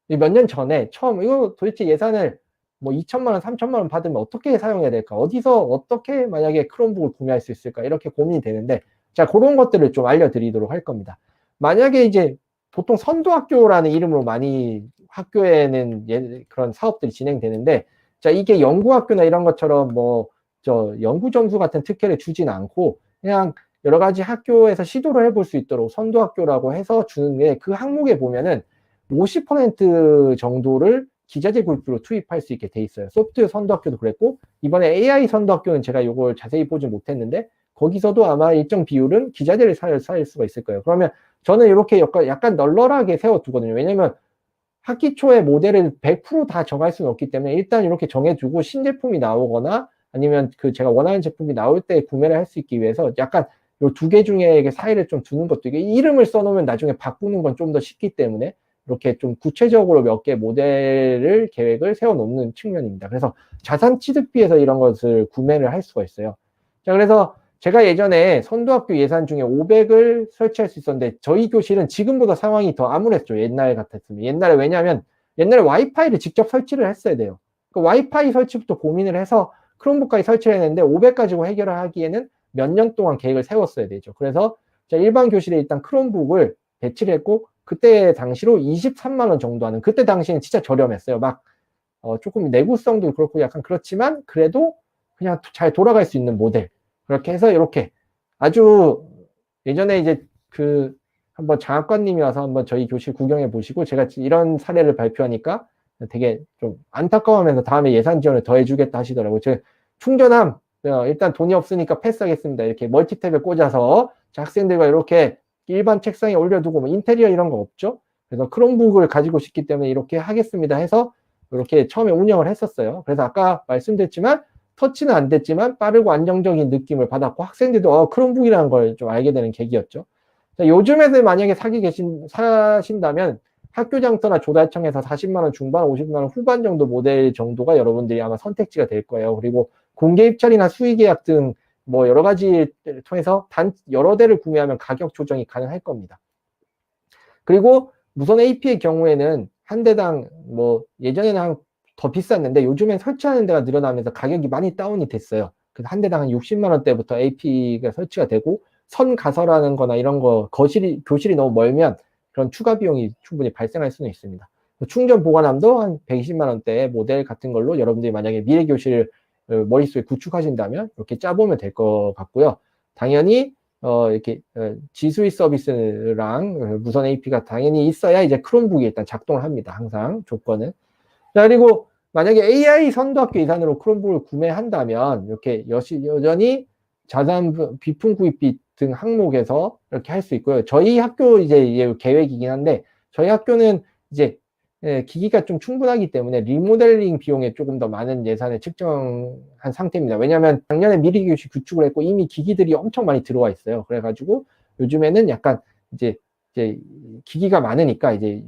몇 년 전에 처음 이거 도대체 예산을 뭐 2천만 원, 3천만 원 받으면 어떻게 사용해야 될까? 어디서 어떻게 만약에 크롬북을 구매할 수 있을까? 이렇게 고민이 되는데, 자, 그런 것들을 좀 알려드리도록 할 겁니다. 만약에 이제 보통 선도학교라는 이름으로 많이 학교에는 그런 사업들이 진행되는데, 자, 이게 연구학교나 이런 것처럼 연구 점수 같은 특혜를 주진 않고, 그냥 여러 가지 학교에서 시도를 해볼 수 있도록 선도학교라고 해서 주는 게, 그 항목에 보면은 50% 정도를 기자재 구입으로 투입할 수 있게 돼 있어요. 소프트웨어 선도학교도 그랬고, 이번에 AI 선도학교는 제가 이걸 자세히 보지 못했는데, 거기서도 아마 일정 비율은 기자재를 살 수가 있을 거예요. 그러면 저는 이렇게 약간 널널하게 세워두거든요. 왜냐면 학기 초에 모델을 100% 다 정할 수는 없기 때문에, 일단 이렇게 정해두고 신제품이 나오거나 아니면 제가 원하는 제품이 나올 때 구매를 할 수 있기 위해서 약간 이 두 개 중에 사이를 좀 두는 것도, 이게 이름을 써놓으면 나중에 바꾸는 건 좀 더 쉽기 때문에 이렇게 좀 구체적으로 몇 개 모델을 계획을 세워놓는 측면입니다. 그래서 자산 취득비에서 이런 것을 구매를 할 수가 있어요. 자, 그래서 제가 예전에 선도학교 예산 중에 500을 설치할 수 있었는데, 저희 교실은 지금보다 상황이 더 암울했죠. 옛날 같았으면. 옛날에 와이파이를 직접 설치를 했어야 돼요. 와이파이 설치부터 고민을 해서 크롬북까지 설치를 했는데, 500 가지고 해결을 하기에는 몇 년 동안 계획을 세웠어야 되죠. 그래서 일반 교실에 일단 크롬북을 배치를 했고, 그때 당시로 23만 원 정도 하는, 그때 당시엔 진짜 저렴했어요. 조금 내구성도 그렇고 약간 그렇지만 그래도 그냥 잘 돌아갈 수 있는 모델. 그렇게 해서 이렇게 아주 예전에 이제 한번 장학관님이 와서 한번 저희 교실 구경해 보시고, 제가 이런 사례를 발표하니까 되게 좀 안타까워하면서 다음에 예산 지원을 더 해주겠다 하시더라고요. 충전함, 일단 돈이 없으니까 패스하겠습니다. 이렇게 멀티탭에 꽂아서 학생들과 이렇게 일반 책상에 올려두고, 뭐 인테리어 이런 거 없죠. 그래서 크롬북을 가지고 싶기 때문에 이렇게 하겠습니다 해서 이렇게 처음에 운영을 했었어요. 그래서 아까 말씀드렸지만 터치는 안 됐지만 빠르고 안정적인 느낌을 받았고, 학생들도 크롬북이라는 걸 좀 알게 되는 계기였죠. 자, 요즘에도 만약에 사신다면 학교장터나 조달청에서 40만 원 중반, 50만 원 후반 정도 모델 정도가 여러분들이 아마 선택지가 될 거예요. 그리고 공개 입찰이나 수의 계약 등 뭐 여러 가지를 통해서 여러 대를 구매하면 가격 조정이 가능할 겁니다. 그리고 무선 AP의 경우에는 한 대당 예전에는 더 비쌌는데, 요즘엔 설치하는 데가 늘어나면서 가격이 많이 다운이 됐어요. 그래서 한 대당 한 60만 원대부터 AP가 설치가 되고, 선 가설하는 거나 이런 거, 교실이 너무 멀면 그런 추가 비용이 충분히 발생할 수는 있습니다. 충전 보관함도 한 120만 원대 모델 같은 걸로 여러분들이 만약에 미래 교실을 머릿속에 구축하신다면 이렇게 짜보면 될 것 같고요. 당연히 이렇게 지수의 서비스랑 무선 AP가 당연히 있어야 이제 크롬북이 일단 작동을 합니다. 항상 조건은. 자, 그리고 만약에 AI 선도학교 예산으로 크롬북을 구매한다면 이렇게 여전히 자산 비품 구입비 등 항목에서 이렇게 할 수 있고요. 저희 학교 이제 계획이긴 한데, 저희 학교는 이제 기기가 좀 충분하기 때문에 리모델링 비용에 조금 더 많은 예산을 측정한 상태입니다. 왜냐하면 작년에 미리 교실 구축을 했고 이미 기기들이 엄청 많이 들어와 있어요. 그래가지고 요즘에는 약간 이제 기기가 많으니까 이제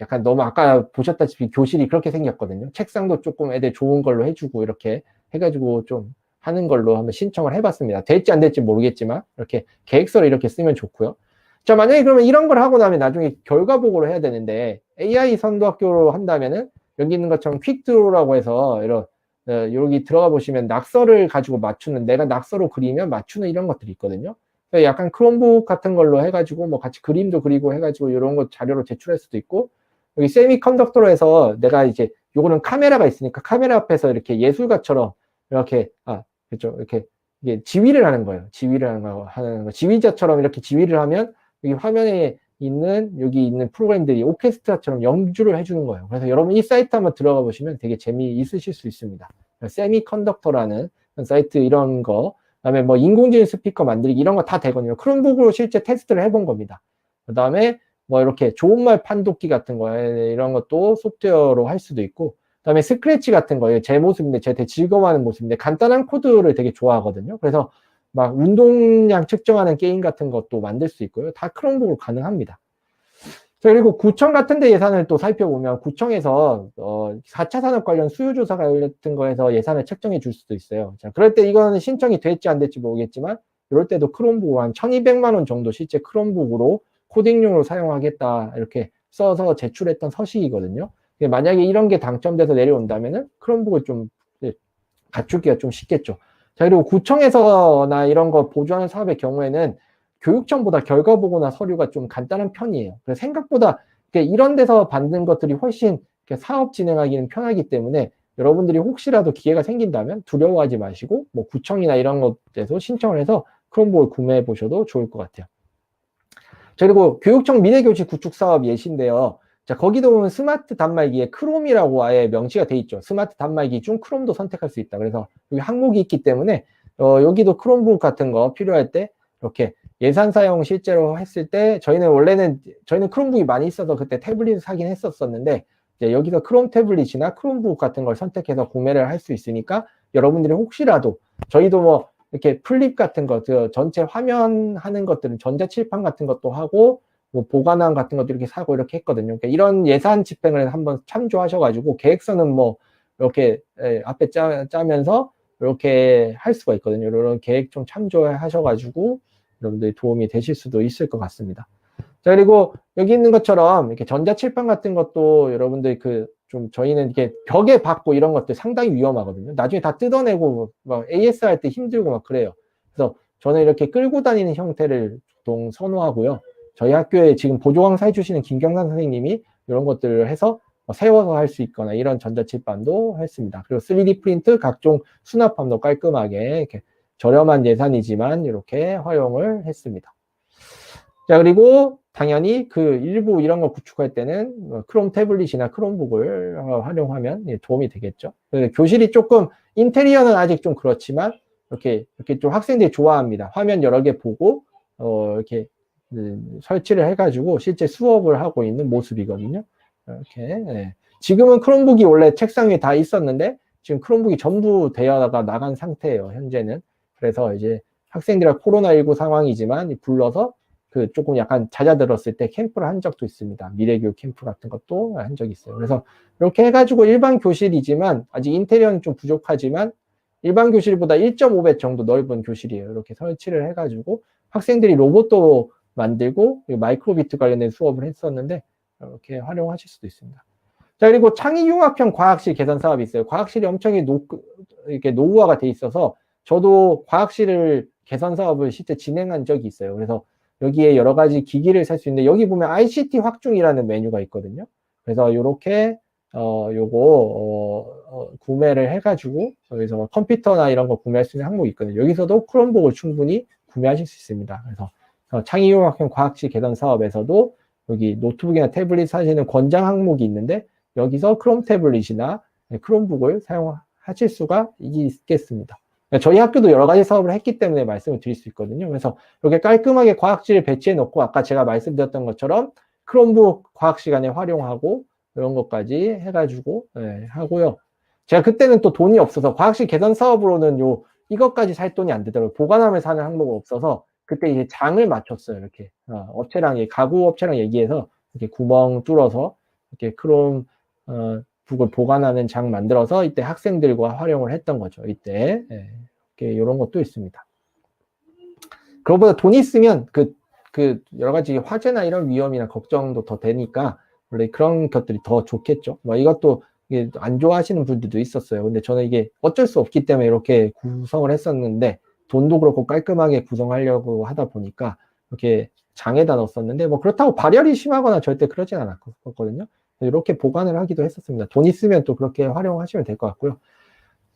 약간 너무 아까 보셨다시피 교실이 그렇게 생겼거든요. 책상도 조금 애들 좋은 걸로 해주고 이렇게 해가지고 좀 하는 걸로 한번 신청을 해봤습니다. 될지 안 될지 모르겠지만 이렇게 계획서를 이렇게 쓰면 좋고요. 자, 만약에 그러면 이런 걸 하고 나면 나중에 결과 보고를 해야 되는데, AI 선도학교로 한다면은 여기 있는 것처럼 퀵드로우라고 해서 여기 들어가 보시면 낙서를 가지고 내가 낙서로 그리면 맞추는 이런 것들이 있거든요. 약간 크롬북 같은 걸로 해가지고 뭐 같이 그림도 그리고 해가지고 이런 거 자료로 제출할 수도 있고, 여기 세미컨덕터로 해서 내가 이제 요거는 카메라가 있으니까 카메라 앞에서 이렇게 예술가처럼 이렇게 그렇죠, 이렇게 이게 지휘를 하는 거예요. 지휘를 하는 거. 지휘자처럼 이렇게 지휘를 하면 여기 화면에 여기 있는 프로그램들이 오케스트라처럼 연주를 해주는 거예요. 그래서 여러분 이 사이트 한번 들어가 보시면 되게 재미있으실 수 있습니다. 세미컨덕터라는 사이트 이런 거, 그다음에 뭐 인공지능 스피커 만들기 이런 거 다 되거든요. 크롬북으로 실제 테스트를 해본 겁니다. 그다음에 뭐 이렇게 좋은 말 판독기 같은 거 이런 것도 소프트웨어로 할 수도 있고, 그다음에 스크래치 같은 거, 제 모습인데 제가 되게 즐거워하는 모습인데 간단한 코드를 되게 좋아하거든요. 그래서 막 운동량 측정하는 게임 같은 것도 만들 수 있고요. 다 크롬북으로 가능합니다. 자, 그리고 구청 같은 데 예산을 또 살펴보면 구청에서 4차 산업 관련 수요조사 같은 거에서 예산을 책정해 줄 수도 있어요. 자, 그럴 때 이거는 신청이 될지 안 될지 모르겠지만 이럴 때도 크롬북 한 1200만 원 정도 실제 크롬북으로 코딩용으로 사용하겠다 이렇게 써서 제출했던 서식이거든요. 만약에 이런 게 당첨돼서 내려온다면은 크롬북을 좀 갖추기가 좀 쉽겠죠. 자, 그리고 구청에서나 이런 거 보조하는 사업의 경우에는 교육청보다 결과 보고나 서류가 좀 간단한 편이에요. 그래서 생각보다 이런 데서 받는 것들이 훨씬 사업 진행하기는 편하기 때문에 여러분들이 혹시라도 기회가 생긴다면 두려워하지 마시고 뭐 구청이나 이런 것에서 신청을 해서 크롬북을 구매해 보셔도 좋을 것 같아요. 자, 그리고 교육청 미래교실 구축 사업 예시인데요. 자, 거기도 보면 스마트 단말기에 크롬이라고 아예 명시가 돼 있죠. 스마트 단말기 중 크롬도 선택할 수 있다. 그래서 여기 항목이 있기 때문에 여기도 크롬북 같은 거 필요할 때 이렇게 예산 사용 실제로 했을 때 저희는 크롬북이 많이 있어서 그때 태블릿을 사긴 했었는데 이제 여기서 크롬 태블릿이나 크롬북 같은 걸 선택해서 구매를 할 수 있으니까 여러분들이 혹시라도 저희도 뭐 이렇게 플립 같은 거, 전체 화면 하는 것들은 전자칠판 같은 것도 하고 뭐 보관함 같은 것도 이렇게 사고 이렇게 했거든요. 그러니까 이런 예산 집행을 한번 참조하셔가지고 계획서는 뭐 이렇게 앞에 짜면서 이렇게 할 수가 있거든요. 이런 계획 좀 참조하셔가지고 여러분들이 도움이 되실 수도 있을 것 같습니다. 자, 그리고 여기 있는 것처럼 이렇게 전자칠판 같은 것도 여러분들 저희는 이렇게 벽에 박고 이런 것들 상당히 위험하거든요. 나중에 다 뜯어내고 막 AS 할 때 힘들고 막 그래요. 그래서 저는 이렇게 끌고 다니는 형태를 보통 선호하고요. 저희 학교에 지금 보조 강사 해주시는 김경산 선생님이 이런 것들을 해서 세워서 할 수 있거나 이런 전자칠판도 했습니다. 그리고 3D 프린트 각종 수납함도 깔끔하게 이렇게 저렴한 예산이지만 이렇게 활용을 했습니다. 자, 그리고 당연히 일부 이런 거 구축할 때는 크롬 태블릿이나 크롬북을 활용하면 도움이 되겠죠. 교실이 조금 인테리어는 아직 좀 그렇지만 이렇게 좀 학생들이 좋아합니다. 화면 여러 개 보고 이렇게 설치를 해가지고 실제 수업을 하고 있는 모습이거든요. 이렇게 지금은 크롬북이 원래 책상 위에 다 있었는데 지금 크롬북이 전부 되어가 나간 상태예요. 현재는. 그래서 이제 학생들과 코로나19 상황이지만 불러서 조금 약간 잦아들었을 때 캠프를 한 적도 있습니다. 미래교육 캠프 같은 것도 한 적이 있어요. 그래서 이렇게 해가지고 일반 교실이지만 아직 인테리어는 좀 부족하지만 일반 교실보다 1.5배 정도 넓은 교실이에요. 이렇게 설치를 해가지고 학생들이 로봇도 만들고 마이크로비트 관련된 수업을 했었는데 이렇게 활용하실 수도 있습니다. 자, 그리고 창의융합형 과학실 개선 사업이 있어요. 과학실이 엄청 이렇게 노후화가 돼 있어서 저도 과학실을 개선 사업을 실제 진행한 적이 있어요. 그래서 여기에 여러 가지 기기를 살 수 있는데 여기 보면 ICT 확충이라는 메뉴가 있거든요. 그래서 이렇게 구매를 해가지고 여기서 컴퓨터나 이런 거 구매할 수 있는 항목이 있거든요. 여기서도 크롬북을 충분히 구매하실 수 있습니다. 그래서 창의융합형 과학실 개선 사업에서도 여기 노트북이나 태블릿 사시는 권장 항목이 있는데 여기서 크롬 태블릿이나 크롬북을 사용하실 수가 있겠습니다. 저희 학교도 여러 가지 사업을 했기 때문에 말씀을 드릴 수 있거든요. 그래서 이렇게 깔끔하게 과학실을 배치해 놓고 아까 제가 말씀드렸던 것처럼 크롬북 과학 시간에 활용하고 이런 것까지 해가지고 하고요. 제가 그때는 또 돈이 없어서 과학실 개선 사업으로는 이것까지 살 돈이 안 되더라고요. 보관함을 사는 항목은 없어서 그때 이제 장을 맞췄어요. 이렇게 업체랑 가구 업체랑 얘기해서 이렇게 구멍 뚫어서 이렇게 크롬 북을 보관하는 장 만들어서 이때 학생들과 활용을 했던 거죠. 이때 이렇게 이런 것도 있습니다. 그거보다 돈이 있으면 여러 가지 화재나 이런 위험이나 걱정도 더 되니까 원래 그런 것들이 더 좋겠죠. 뭐 이것도 안 좋아하시는 분들도 있었어요. 근데 저는 이게 어쩔 수 없기 때문에 이렇게 구성을 했었는데 돈도 그렇고 깔끔하게 구성하려고 하다 보니까 이렇게 장에다 넣었었는데 뭐 그렇다고 발열이 심하거나 절대 그러진 않았거든요. 이렇게 보관을 하기도 했었습니다. 돈 있으면 또 그렇게 활용하시면 될 것 같고요.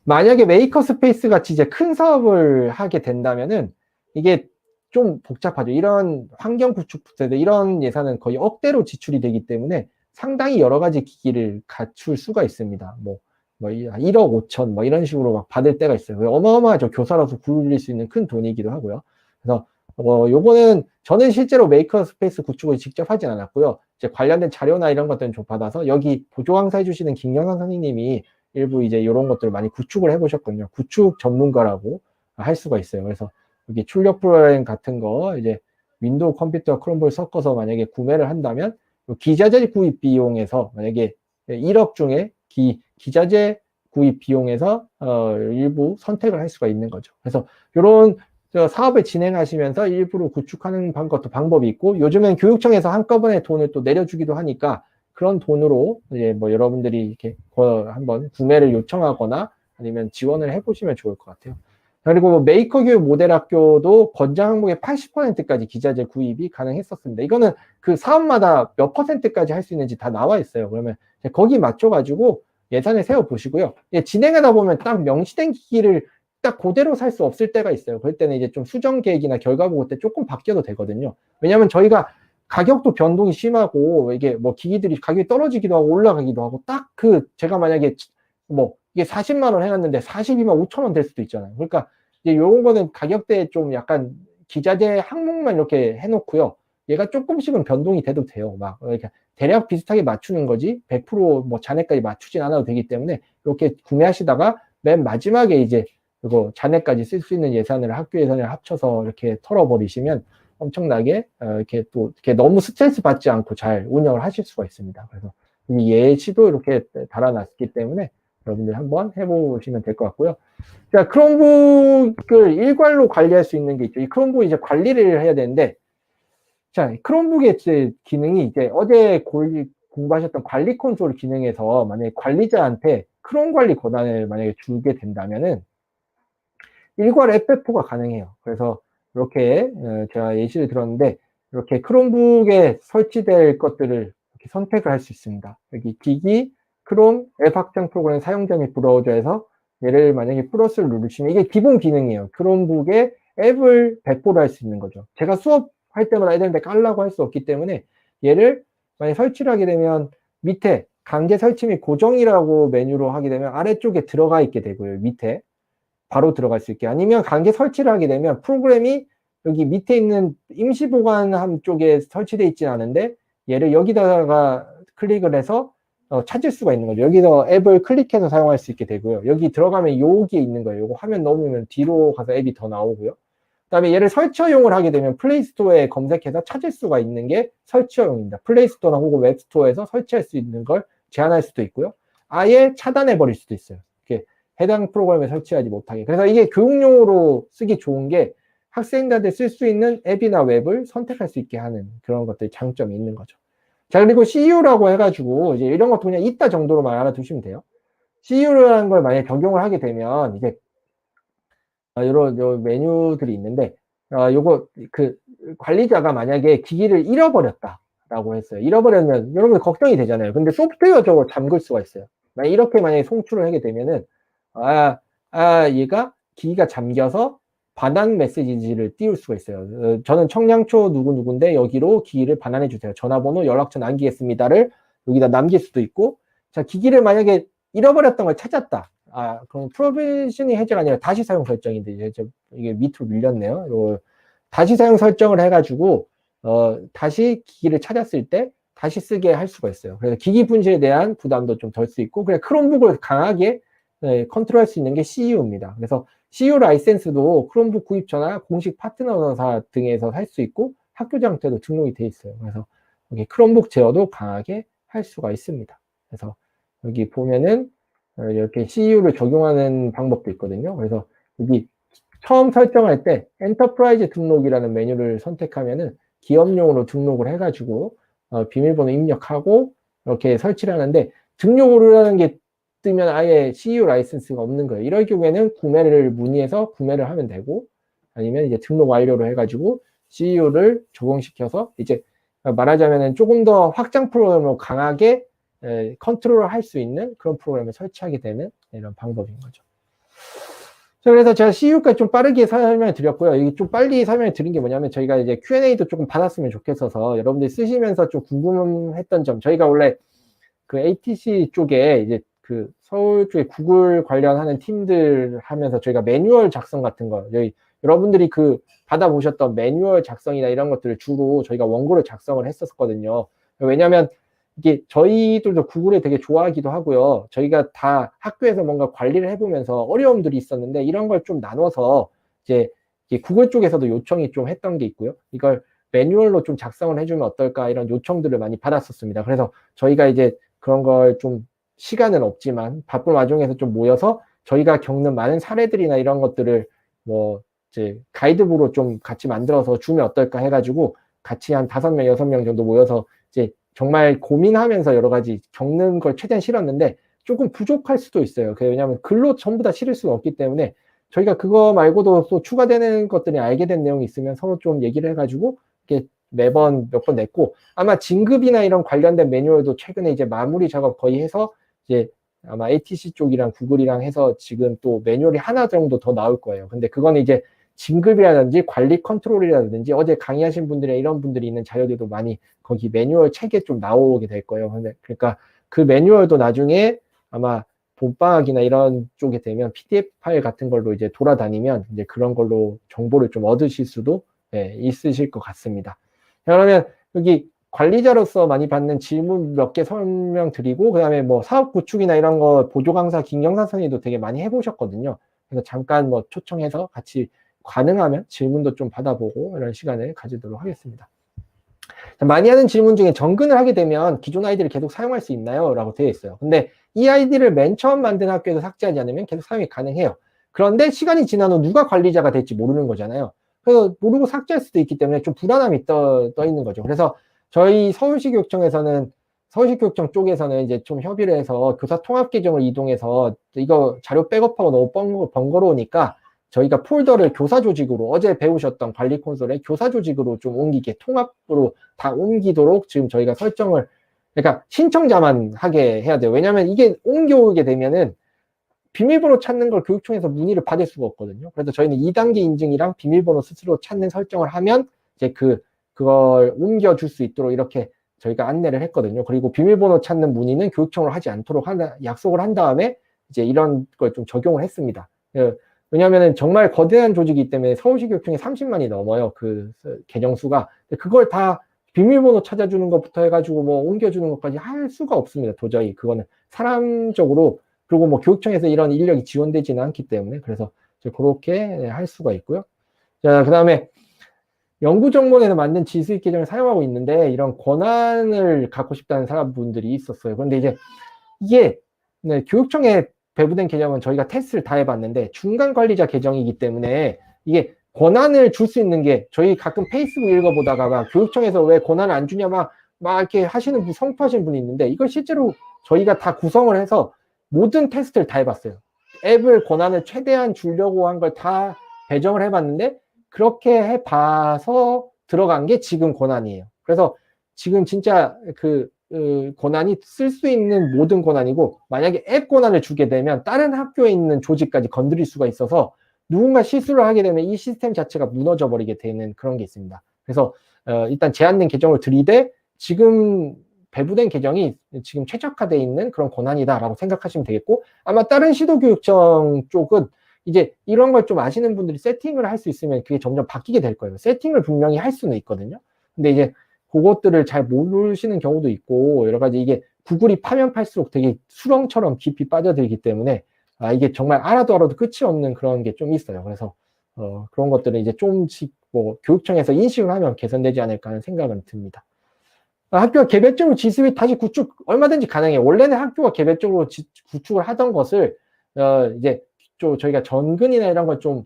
만약에 메이커 스페이스 같이 이제 큰 사업을 하게 된다면은 이게 좀 복잡하죠. 이런 환경 구축부터 이런 예산은 거의 억대로 지출이 되기 때문에 상당히 여러 가지 기기를 갖출 수가 있습니다. 뭐 뭐 1억 5천 뭐 이런 식으로 막 받을 때가 있어요. 어마어마하죠. 교사로서 굴릴 수 있는 큰 돈이기도 하고요. 그래서 요거는 저는 실제로 메이커 스페이스 구축을 직접 하진 않았고요. 이제 관련된 자료나 이런 것들은 좀 받아서 여기 보조 강사 해주시는 김영선 선생님이 일부 이제 이런 것들을 많이 구축을 해보셨거든요. 구축 전문가라고 할 수가 있어요. 그래서 여기 출력 프로그램 같은 거 이제 윈도우 컴퓨터 크롬북을 섞어서 만약에 구매를 한다면 기자재 구입 비용에서 만약에 1억 중에 기자재 구입 비용에서 일부 선택을 할 수가 있는 거죠. 그래서 이런 사업을 진행하시면서 일부러 구축하는 것도 방법이 있고, 요즘엔 교육청에서 한꺼번에 돈을 또 내려주기도 하니까 그런 돈으로 이제 뭐 여러분들이 이렇게 한번 구매를 요청하거나 아니면 지원을 해보시면 좋을 것 같아요. 그리고 메이커 교육 모델 학교도 권장 항목의 80%까지 기자재 구입이 가능했었습니다. 이거는 그 사업마다 몇 %까지 할 수 있는지 다 나와 있어요. 그러면 거기 맞춰가지고 예산을 세워 보시고요. 진행하다 보면 딱 명시된 기기를 딱 그대로 살 수 없을 때가 있어요. 그럴 때는 이제 좀 수정 계획이나 결과 보고 때 조금 바뀌어도 되거든요. 왜냐하면 저희가 가격도 변동이 심하고 이게 뭐 기기들이 가격이 떨어지기도 하고 올라가기도 하고 딱 제가 만약에 뭐 이게 40만 원 해놨는데 42만 5천 원 될 수도 있잖아요. 그러니까 이제 요런 거는 가격대에 좀 약간 기자재 항목만 이렇게 해놓고요. 얘가 조금씩은 변동이 돼도 돼요. 막 이렇게 대략 비슷하게 맞추는 거지 100%뭐 잔해까지 맞추진 않아도 되기 때문에 이렇게 구매하시다가 맨 마지막에 이제 이거 잔해까지 쓸 수 있는 예산을 학교 예산을 합쳐서 이렇게 털어버리시면 엄청나게 이렇게 또 이렇게 너무 스트레스 받지 않고 잘 운영을 하실 수가 있습니다. 그래서 이 예시도 이렇게 달아놨기 때문에 여러분들 한번 해보시면 될 것 같고요. 자, 크롬북을 일괄로 관리할 수 있는 게 있죠. 이 크롬북 이제 관리를 해야 되는데, 자, 크롬북의 기능이 이제 어제 공부하셨던 관리 콘솔 기능에서 만약에 관리자한테 크롬 관리 권한을 만약에 주게 된다면은 일괄 FF4가 가능해요. 그래서 이렇게 제가 예시를 들었는데 이렇게 크롬북에 설치될 것들을 이렇게 선택을 할 수 있습니다. 여기 기기, 크롬, 앱 확장 프로그램 사용자 및 브라우저에서 얘를 만약에 플러스를 누르시면 이게 기본 기능이에요. 크롬북에 앱을 배포를 할 수 있는 거죠. 제가 수업할 때마다 애들한테 깔라고 할 수 없기 때문에 얘를 만약에 설치를 하게 되면 밑에 강제 설치 및 고정이라고 메뉴로 하게 되면 아래쪽에 들어가 있게 되고요. 밑에 바로 들어갈 수 있게, 아니면 강제 설치를 하게 되면 프로그램이 여기 밑에 있는 임시 보관함 쪽에 설치되어 있지는 않은데 얘를 여기다가 클릭을 해서 찾을 수가 있는 거죠. 여기서 앱을 클릭해서 사용할 수 있게 되고요. 여기 들어가면 여기에 있는 거예요. 요거 화면 넘으면 뒤로 가서 앱이 더 나오고요. 그 다음에 얘를 설치어용을 하게 되면 플레이스토어에 검색해서 찾을 수가 있는 게 설치어용입니다. 플레이스토어나 혹은 웹스토어에서 설치할 수 있는 걸 제한할 수도 있고요. 아예 차단해 버릴 수도 있어요. 이렇게 해당 프로그램에 설치하지 못하게. 그래서 이게 교육용으로 쓰기 좋은 게 학생들한테 쓸 수 있는 앱이나 웹을 선택할 수 있게 하는 그런 것들이 장점이 있는 거죠. 자, 그리고 CU라고 해가지고 이제 이런 것도 그냥 있다 정도로만 알아두시면 돼요. CU라는 걸 만약에 적용을 하게 되면 이제 이런 메뉴들이 있는데 요거 관리자가 만약에 기기를 잃어버렸다라고 했어요. 잃어버렸면 여러분 걱정이 되잖아요. 근데 소프트웨어 저거 잠글 수가 있어요. 이렇게 만약에 송출을 하게 되면은 얘가 기기가 잠겨서 반환 메시지를 띄울 수가 있어요. 저는 청량초 누구누구인데 여기로 기기를 반환해 주세요. 전화번호, 연락처 남기겠습니다를 여기다 남길 수도 있고, 자, 기기를 만약에 잃어버렸던 걸 찾았다. 그럼 프로비저닝 해제가 아니라 다시 사용 설정인데 이제 이게 밑으로 밀렸네요. 다시 사용 설정을 해가지고 다시 기기를 찾았을 때 다시 쓰게 할 수가 있어요. 그래서 기기 분실에 대한 부담도 좀 덜 수 있고, 그냥 크롬북을 강하게 컨트롤할 수 있는 게 CU입니다. 그래서 CU 라이센스도 크롬북 구입처나 공식 파트너사 등에서 살 수 있고 학교장한테도 등록이 돼 있어요. 그래서 여기 크롬북 제어도 강하게 할 수가 있습니다. 그래서 여기 보면은 이렇게 CU를 적용하는 방법도 있거든요. 그래서 여기 처음 설정할 때 엔터프라이즈 등록이라는 메뉴를 선택하면은 기업용으로 등록을 해가지고 비밀번호 입력하고 이렇게 설치를 하는데, 등록을 하는 게 뜨면 아예 CU 라이센스가 없는 거예요. 이럴 경우에는 구매를 문의해서 구매를 하면 되고, 아니면 이제 등록 완료로 해가지고 CU를 적용시켜서 이제 말하자면은 조금 더 확장 프로그램으로 강하게 컨트롤을 할 수 있는 그런 프로그램을 설치하게 되는 이런 방법인 거죠. 자, 그래서 제가 CU까지 좀 빠르게 설명을 드렸고요. 이게 좀 빨리 설명을 드린 게 뭐냐면 저희가 이제 Q&A도 조금 받았으면 좋겠어서 여러분들이 쓰시면서 좀 궁금했던 점, 저희가 원래 그 ATC 쪽에 이제 그 서울 쪽에 구글 관련하는 팀들 하면서 저희가 매뉴얼 작성 같은 거, 여러분들이 그 받아보셨던 매뉴얼 작성이나 이런 것들을 주로 저희가 원고를 작성을 했었거든요. 왜냐하면 이게 저희들도 구글을 되게 좋아하기도 하고요. 저희가 다 학교에서 뭔가 관리를 해보면서 어려움들이 있었는데 이런 걸 좀 나눠서 이제 구글 쪽에서도 요청이 좀 했던 게 있고요. 이걸 매뉴얼로 좀 작성을 해주면 어떨까 이런 요청들을 많이 받았었습니다. 그래서 저희가 이제 그런 걸 좀 시간은 없지만 바쁜 와중에서 좀 모여서 저희가 겪는 많은 사례들이나 이런 것들을 뭐 이제 가이드북으로 좀 같이 만들어서 주면 어떨까 해가지고 같이 한 5명, 6명 정도 모여서 이제 정말 고민하면서 여러 가지 겪는 걸 최대한 실었는데 조금 부족할 수도 있어요. 왜냐하면 글로 전부 다 실을 수는 없기 때문에 저희가 그거 말고도 또 추가되는 것들이 알게 된 내용이 있으면 서로 좀 얘기를 해가지고 이렇게 매번 몇 번 냈고, 아마 진급이나 이런 관련된 매뉴얼도 최근에 이제 마무리 작업 거의 해서 이제 아마 ATC 쪽이랑 구글이랑 해서 지금 또 매뉴얼이 하나 정도 더 나올 거예요. 근데 그거는 이제 진급이라든지 관리 컨트롤이라든지 어제 강의하신 분들이나 이런 분들이 있는 자료들도 많이 거기 매뉴얼 책에 좀 나오게 될 거예요. 근데 그러니까 그 매뉴얼도 나중에 아마 봄방학이나 이런 쪽에 되면 PDF 파일 같은 걸로 이제 돌아다니면 이제 그런 걸로 정보를 좀 얻으실 수도 있으실 것 같습니다. 그러면 여기 관리자로서 많이 받는 질문 몇 개 설명드리고, 그 다음에 뭐 사업 구축이나 이런 거 보조 강사 김경사 선생님도 되게 많이 해보셨거든요. 그래서 잠깐 뭐 초청해서 같이 가능하면 질문도 좀 받아보고 이런 시간을 가지도록 하겠습니다. 많이 하는 질문 중에 정근을 하게 되면 기존 아이디를 계속 사용할 수 있나요? 라고 되어 있어요. 근데 이 아이디를 맨 처음 만든 학교에서 삭제하지 않으면 계속 사용이 가능해요. 그런데 시간이 지난 후 누가 관리자가 될지 모르는 거잖아요. 그래서 모르고 삭제할 수도 있기 때문에 좀 불안함이 떠 있는 거죠. 그래서 저희 서울시 교육청에서는, 서울시 교육청 쪽에서는 이제 좀 협의를 해서 교사 통합 계정을 이동해서 이거 자료 백업하고 너무 번거로우니까 저희가 폴더를 교사 조직으로, 어제 배우셨던 관리 콘솔에 교사 조직으로 좀 옮기게, 통합으로 다 옮기도록 지금 저희가 설정을, 그러니까 신청자만 하게 해야 돼요. 왜냐하면 이게 옮겨오게 되면은 비밀번호 찾는 걸 교육청에서 문의를 받을 수가 없거든요. 그래서 저희는 2단계 인증이랑 비밀번호 스스로 찾는 설정을 하면 이제 그걸 옮겨줄 수 있도록 이렇게 저희가 안내를 했거든요. 그리고 비밀번호 찾는 문의는 교육청으로 하지 않도록 약속을 한 다음에 이제 이런 걸 좀 적용을 했습니다. 왜냐하면 정말 거대한 조직이기 때문에 서울시 교육청에 30만이 넘어요. 그 계정수가. 그걸 다 비밀번호 찾아주는 것부터 해가지고 뭐 옮겨주는 것까지 할 수가 없습니다. 도저히 그거는 사람적으로, 그리고 뭐 교육청에서 이런 인력이 지원되지는 않기 때문에, 그래서 그렇게 할 수가 있고요. 자, 그 다음에 연구정보원에서 만든 지수익 계정을 사용하고 있는데 이런 권한을 갖고 싶다는 사람분들이 있었어요. 그런데 이제 이게 교육청에 배부된 계정은 저희가 테스트를 다 해봤는데 중간 관리자 계정이기 때문에 이게 권한을 줄 수 있는 게, 저희 가끔 페이스북 읽어보다가 교육청에서 왜 권한을 안 주냐 막 이렇게 하시는 분, 성토하시는 분이 있는데, 이걸 실제로 저희가 다 구성을 해서 모든 테스트를 다 해봤어요. 앱을 권한을 최대한 주려고 한 걸 다 배정을 해봤는데 그렇게 해봐서 들어간 게 지금 권한이에요. 그래서 지금 진짜 그 권한이 쓸 수 있는 모든 권한이고, 만약에 앱 권한을 주게 되면 다른 학교에 있는 조직까지 건드릴 수가 있어서 누군가 실수를 하게 되면 이 시스템 자체가 무너져 버리게 되는 그런 게 있습니다. 그래서 일단 제한된 계정을 들이대 지금 배부된 계정이 지금 최적화되어 있는 그런 권한이다라고 생각하시면 되겠고, 아마 다른 시도교육청 쪽은 이제 이런 걸 좀 아시는 분들이 세팅을 할 수 있으면 그게 점점 바뀌게 될 거예요. 세팅을 분명히 할 수는 있거든요. 근데 이제 그것들을 잘 모르시는 경우도 있고, 여러 가지 이게 구글이 파면 팔수록 되게 수렁처럼 깊이 빠져들기 때문에 이게 정말 알아도 끝이 없는 그런 게 좀 있어요. 그래서 그런 것들은 이제 좀씩 뭐 교육청에서 인식을 하면 개선되지 않을까 하는 생각은 듭니다. 학교가 개별적으로 지수익 다시 구축 얼마든지 가능해요. 원래는 학교가 개별적으로 구축을 하던 것을 이제 좀 저희가 전근이나 이런 걸 좀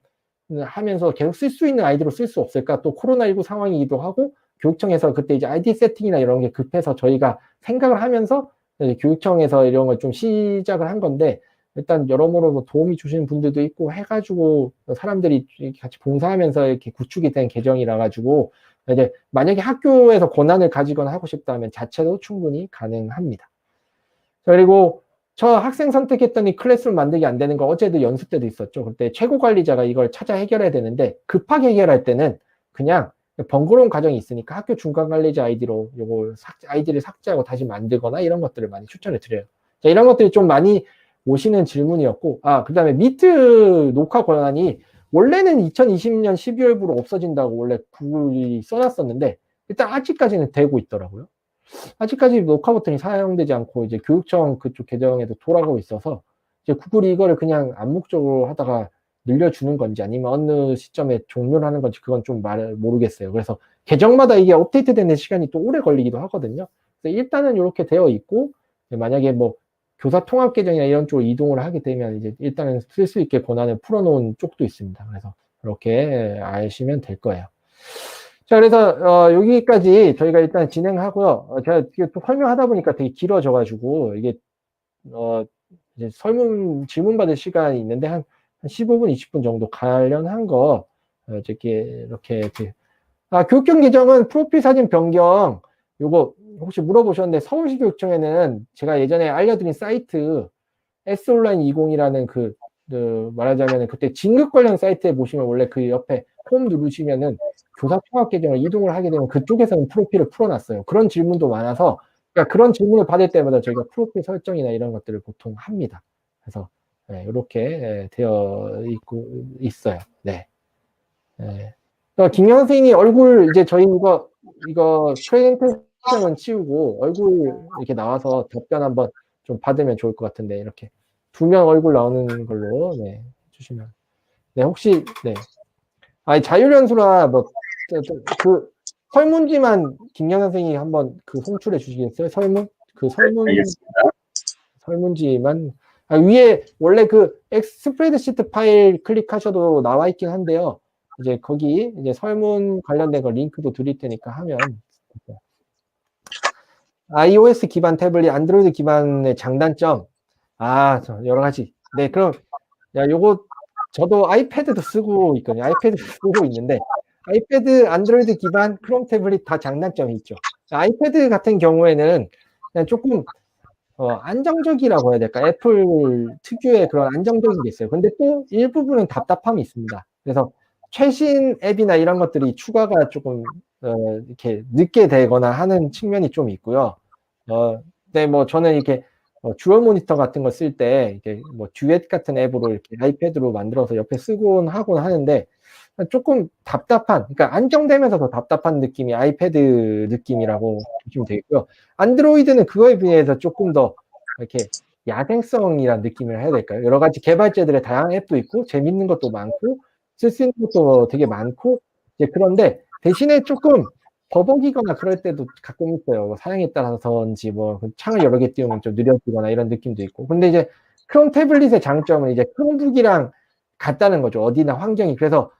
하면서 계속 쓸 수 있는 아이디로 쓸 수 없을까? 또 코로나19 상황이기도 하고 교육청에서 그때 이제 아이디 세팅이나 이런 게 급해서 저희가 생각을 하면서 교육청에서 이런 걸 좀 시작을 한 건데, 일단 여러모로 도움이 주시는 분들도 있고 해가지고 사람들이 같이 봉사하면서 이렇게 구축이 된 계정이라 가지고, 이제 만약에 학교에서 권한을 가지거나 하고 싶다면 자체도 충분히 가능합니다. 그리고 저 학생 선택했더니 클래스룸 만들기 안 되는 거 어제도 연습 때도 있었죠. 그때 최고 관리자가 이걸 찾아 해결해야 되는데 급하게 해결할 때는 그냥 번거로운 과정이 있으니까 학교 중간 관리자 아이디로 요거 아이디를 삭제하고 다시 만들거나 이런 것들을 많이 추천을 드려요. 자, 이런 것들이 좀 많이 오시는 질문이었고, 그 다음에 미트 녹화 권한이 원래는 2020년 12월부로 없어진다고 원래 구글이 써놨었는데, 일단 아직까지는 되고 있더라고요. 아직까지 녹화 버튼이 사용되지 않고 이제 교육청 그쪽 계정에도 돌아가고 있어서 이제 구글이 이거를 그냥 암묵적으로 하다가 늘려주는 건지 아니면 어느 시점에 종료를 하는 건지 그건 좀 모르겠어요. 그래서 계정마다 이게 업데이트 되는 시간이 또 오래 걸리기도 하거든요. 그래서 일단은 이렇게 되어 있고, 만약에 뭐 교사 통합 계정이나 이런 쪽으로 이동을 하게 되면 이제 일단은 쓸 수 있게 권한을 풀어놓은 쪽도 있습니다. 그래서 이렇게 아시면 될 거예요. 자, 그래서 여기까지 저희가 일단 진행하고요. 제가 또 설명하다 보니까 되게 길어져가지고 이게 이제 질문 받을 시간이 있는데 한 15분, 20분 정도 관련한 거 이렇게 교육청 계정은 프로필 사진 변경 요거 혹시 물어보셨는데 서울시 교육청에는 제가 예전에 알려드린 사이트 S온라인20이라는 말하자면 그때 진급 관련 사이트에 보시면 원래 그 옆에 홈 누르시면은 교사 통합 계정을 이동을 하게 되면 그쪽에서는 프로필을 풀어놨어요. 그런 질문도 많아서 그러니까 그런 질문을 받을 때마다 저희가 프로필 설정이나 이런 것들을 보통 합니다. 그래서 이렇게 되어 있어요. 네. 김영 선생님이 얼굴 이제 저희 이거 프레젠테이션은 치우고 얼굴 이렇게 나와서 답변 한번 좀 받으면 좋을 것 같은데 이렇게 2명 얼굴 나오는 걸로 해주시면. 네, 혹시 자율연수라 그 설문지만 김영 선생님이 한번 송출해 주시겠어요? 설문지만 위에 원래 스프레드시트 파일 클릭하셔도 나와 있긴 한데요. 이제 거기 이제 설문 관련된 거 링크도 드릴 테니까 하면 iOS 기반 태블릿, 안드로이드 기반의 장단점 여러 가지. 네, 그럼 요거 저도 아이패드도 쓰고 있거든요. 아이패드 쓰고 있는데 아이패드, 안드로이드 기반, 크롬 태블릿 다 장단점이 있죠. 아이패드 같은 경우에는 그냥 조금 안정적이라고 해야 될까? 애플 특유의 그런 안정적인 게 있어요. 근데 또 일부분은 답답함이 있습니다. 그래서 최신 앱이나 이런 것들이 추가가 조금 이렇게 늦게 되거나 하는 측면이 좀 있고요. 근데 뭐 저는 이렇게 듀얼 모니터 같은 거 쓸 때 이게 뭐 듀엣 같은 앱으로 이렇게 아이패드로 만들어서 옆에 쓰곤 하곤 하는데 조금 답답한, 그러니까 안정되면서 더 답답한 느낌이 아이패드 느낌이라고 보시면 되겠고요. 안드로이드는 그거에 비해서 조금 더 이렇게 야생성이라는 느낌을 해야 될까요? 여러 가지 개발자들의 다양한 앱도 있고 재밌는 것도 많고 쓸 수 있는 것도 되게 많고 이제 그런데 대신에 조금 버벅이거나 그럴 때도 가끔 있어요. 사양에 따라서인지 뭐 창을 여러 개 띄우면 좀 느려지거나 이런 느낌도 있고. 근데 이제 크롬 태블릿의 장점은 이제 크롬북이랑 같다는 거죠. 어디나 환경이. 그래서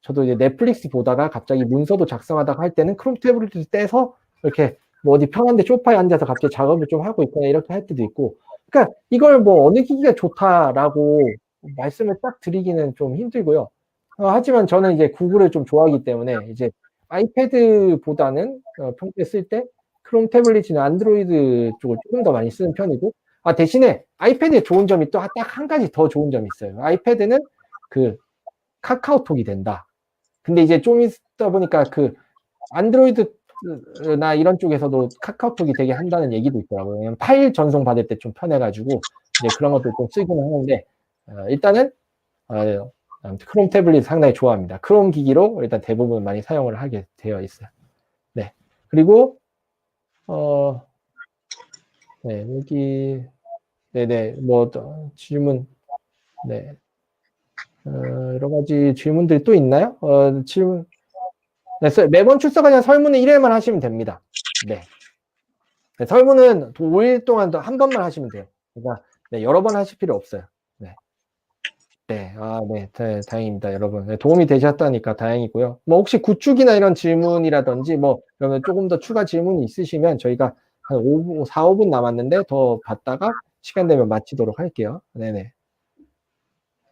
저도 이제 넷플릭스 보다가 갑자기 문서도 작성하다가 할 때는 크롬 태블릿을 떼서 이렇게 뭐 어디 편한데 소파에 앉아서 갑자기 작업을 좀 하고 있거나 이렇게 할 때도 있고. 그러니까 이걸 뭐 어느 기기가 좋다라고 말씀을 딱 드리기는 좀 힘들고요. 하지만 저는 이제 구글을 좀 좋아하기 때문에 이제 아이패드보다는 평소에 쓸 때 크롬 태블릿이나 안드로이드 쪽을 조금 더 많이 쓰는 편이고, 대신에 아이패드의 좋은 점이 또 딱 한 가지 더 좋은 점이 있어요. 아이패드는 카카오톡이 된다. 근데 이제 좀 있다 보니까 안드로이드나 이런 쪽에서도 카카오톡이 되게 한다는 얘기도 있더라고요. 왜냐면 파일 전송 받을 때 좀 편해가지고 이제 그런 것들 좀 쓰긴 하는데 일단은 크롬 태블릿 상당히 좋아합니다. 크롬 기기로 일단 대부분 많이 사용을 하게 되어 있어요. 네. 그리고 여기 뭐 질문 여러 가지 질문들이 또 있나요? 질문. 매번 출석하는 설문은 1회만 하시면 됩니다. 네. 설문은 5일 동안 한 번만 하시면 돼요. 그러니까 여러 번 하실 필요 없어요. 네, 다행입니다, 여러분. 도움이 되셨다니까 다행이고요. 뭐 혹시 구축이나 이런 질문이라든지 뭐 그러면 조금 더 추가 질문이 있으시면 저희가 한 4, 5분 남았는데 더 받다가 시간 되면 마치도록 할게요. 네네.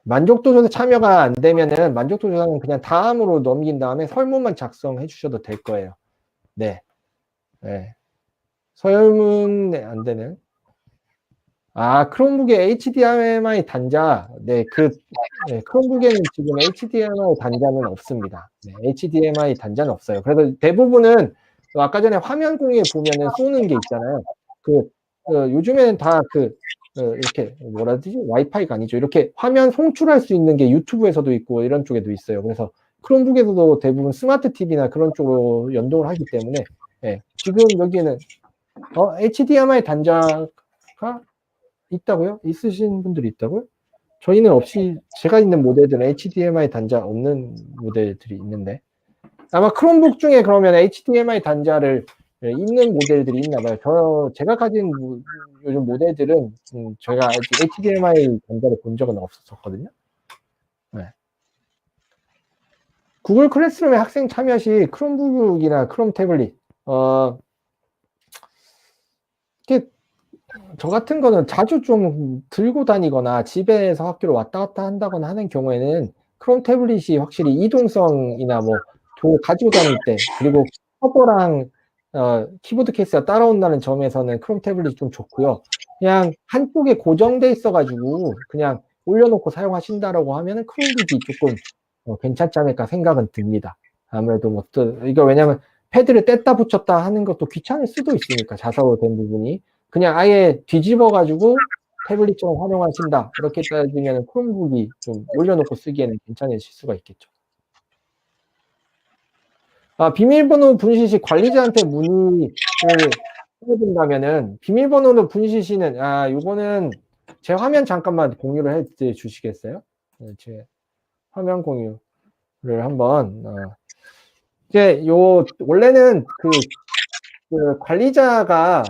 만족도 조사 참여가 안 되면은 만족도 조사는 그냥 다음으로 넘긴 다음에 설문만 작성해 주셔도 될 거예요. 네. 설문 안 되는. 크롬북의 HDMI 단자. 크롬북에는 지금 HDMI 단자는 없습니다. HDMI 단자는 없어요. 그래서 대부분은 아까 전에 화면 공유에 보면은 쏘는 게 있잖아요. 요즘에는 다 이렇게 뭐라 해야 되지? 와이파이가 아니죠. 이렇게 화면 송출할 수 있는 게 유튜브에서도 있고 이런 쪽에도 있어요. 그래서 크롬북에서도 대부분 스마트 TV나 그런 쪽으로 연동을 하기 때문에 예, 지금 여기에는 HDMI 단자가 있다고요? 있으신 분들이 있다고요? 저희는 없이 제가 있는 모델들은 HDMI 단자 없는 모델들이 있는데 아마 크롬북 중에 그러면 HDMI 단자를 있는 모델들이 있나 봐요. 제가 가진 요즘 모델들은 제가 아직 HDMI 단자를 본 적은 없었거든요. 네. 구글 클래스룸의 학생 참여 시 크롬북이나 크롬 태블릿 이렇게 저 같은 거는 자주 좀 들고 다니거나 집에서 학교로 왔다 갔다 한다거나 하는 경우에는 크롬 태블릿이 확실히 이동성이나 뭐 가지고 다닐 때 그리고 커버랑 키보드 케이스가 따라온다는 점에서는 크롬 태블릿이 좀 좋고요. 그냥 한쪽에 고정돼 있어가지고 그냥 올려놓고 사용하신다라고 하면은 크롬북이 조금 괜찮지 않을까 생각은 듭니다. 아무래도 뭐 이거 왜냐면 패드를 뗐다 붙였다 하는 것도 귀찮을 수도 있으니까 자석으로 된 부분이 그냥 아예 뒤집어 가지고 태블릿처럼 활용하신다 이렇게 따지면 크롬북이 좀 올려놓고 쓰기에는 괜찮으실 수가 있겠죠. 비밀번호 분실 시 관리자한테 문의를 해야 된다면은 비밀번호는 분실 시는 요거는 제 화면 잠깐만 공유를 해 주시겠어요? 네, 제 화면 공유를 한번 이제 원래는 그 관리자가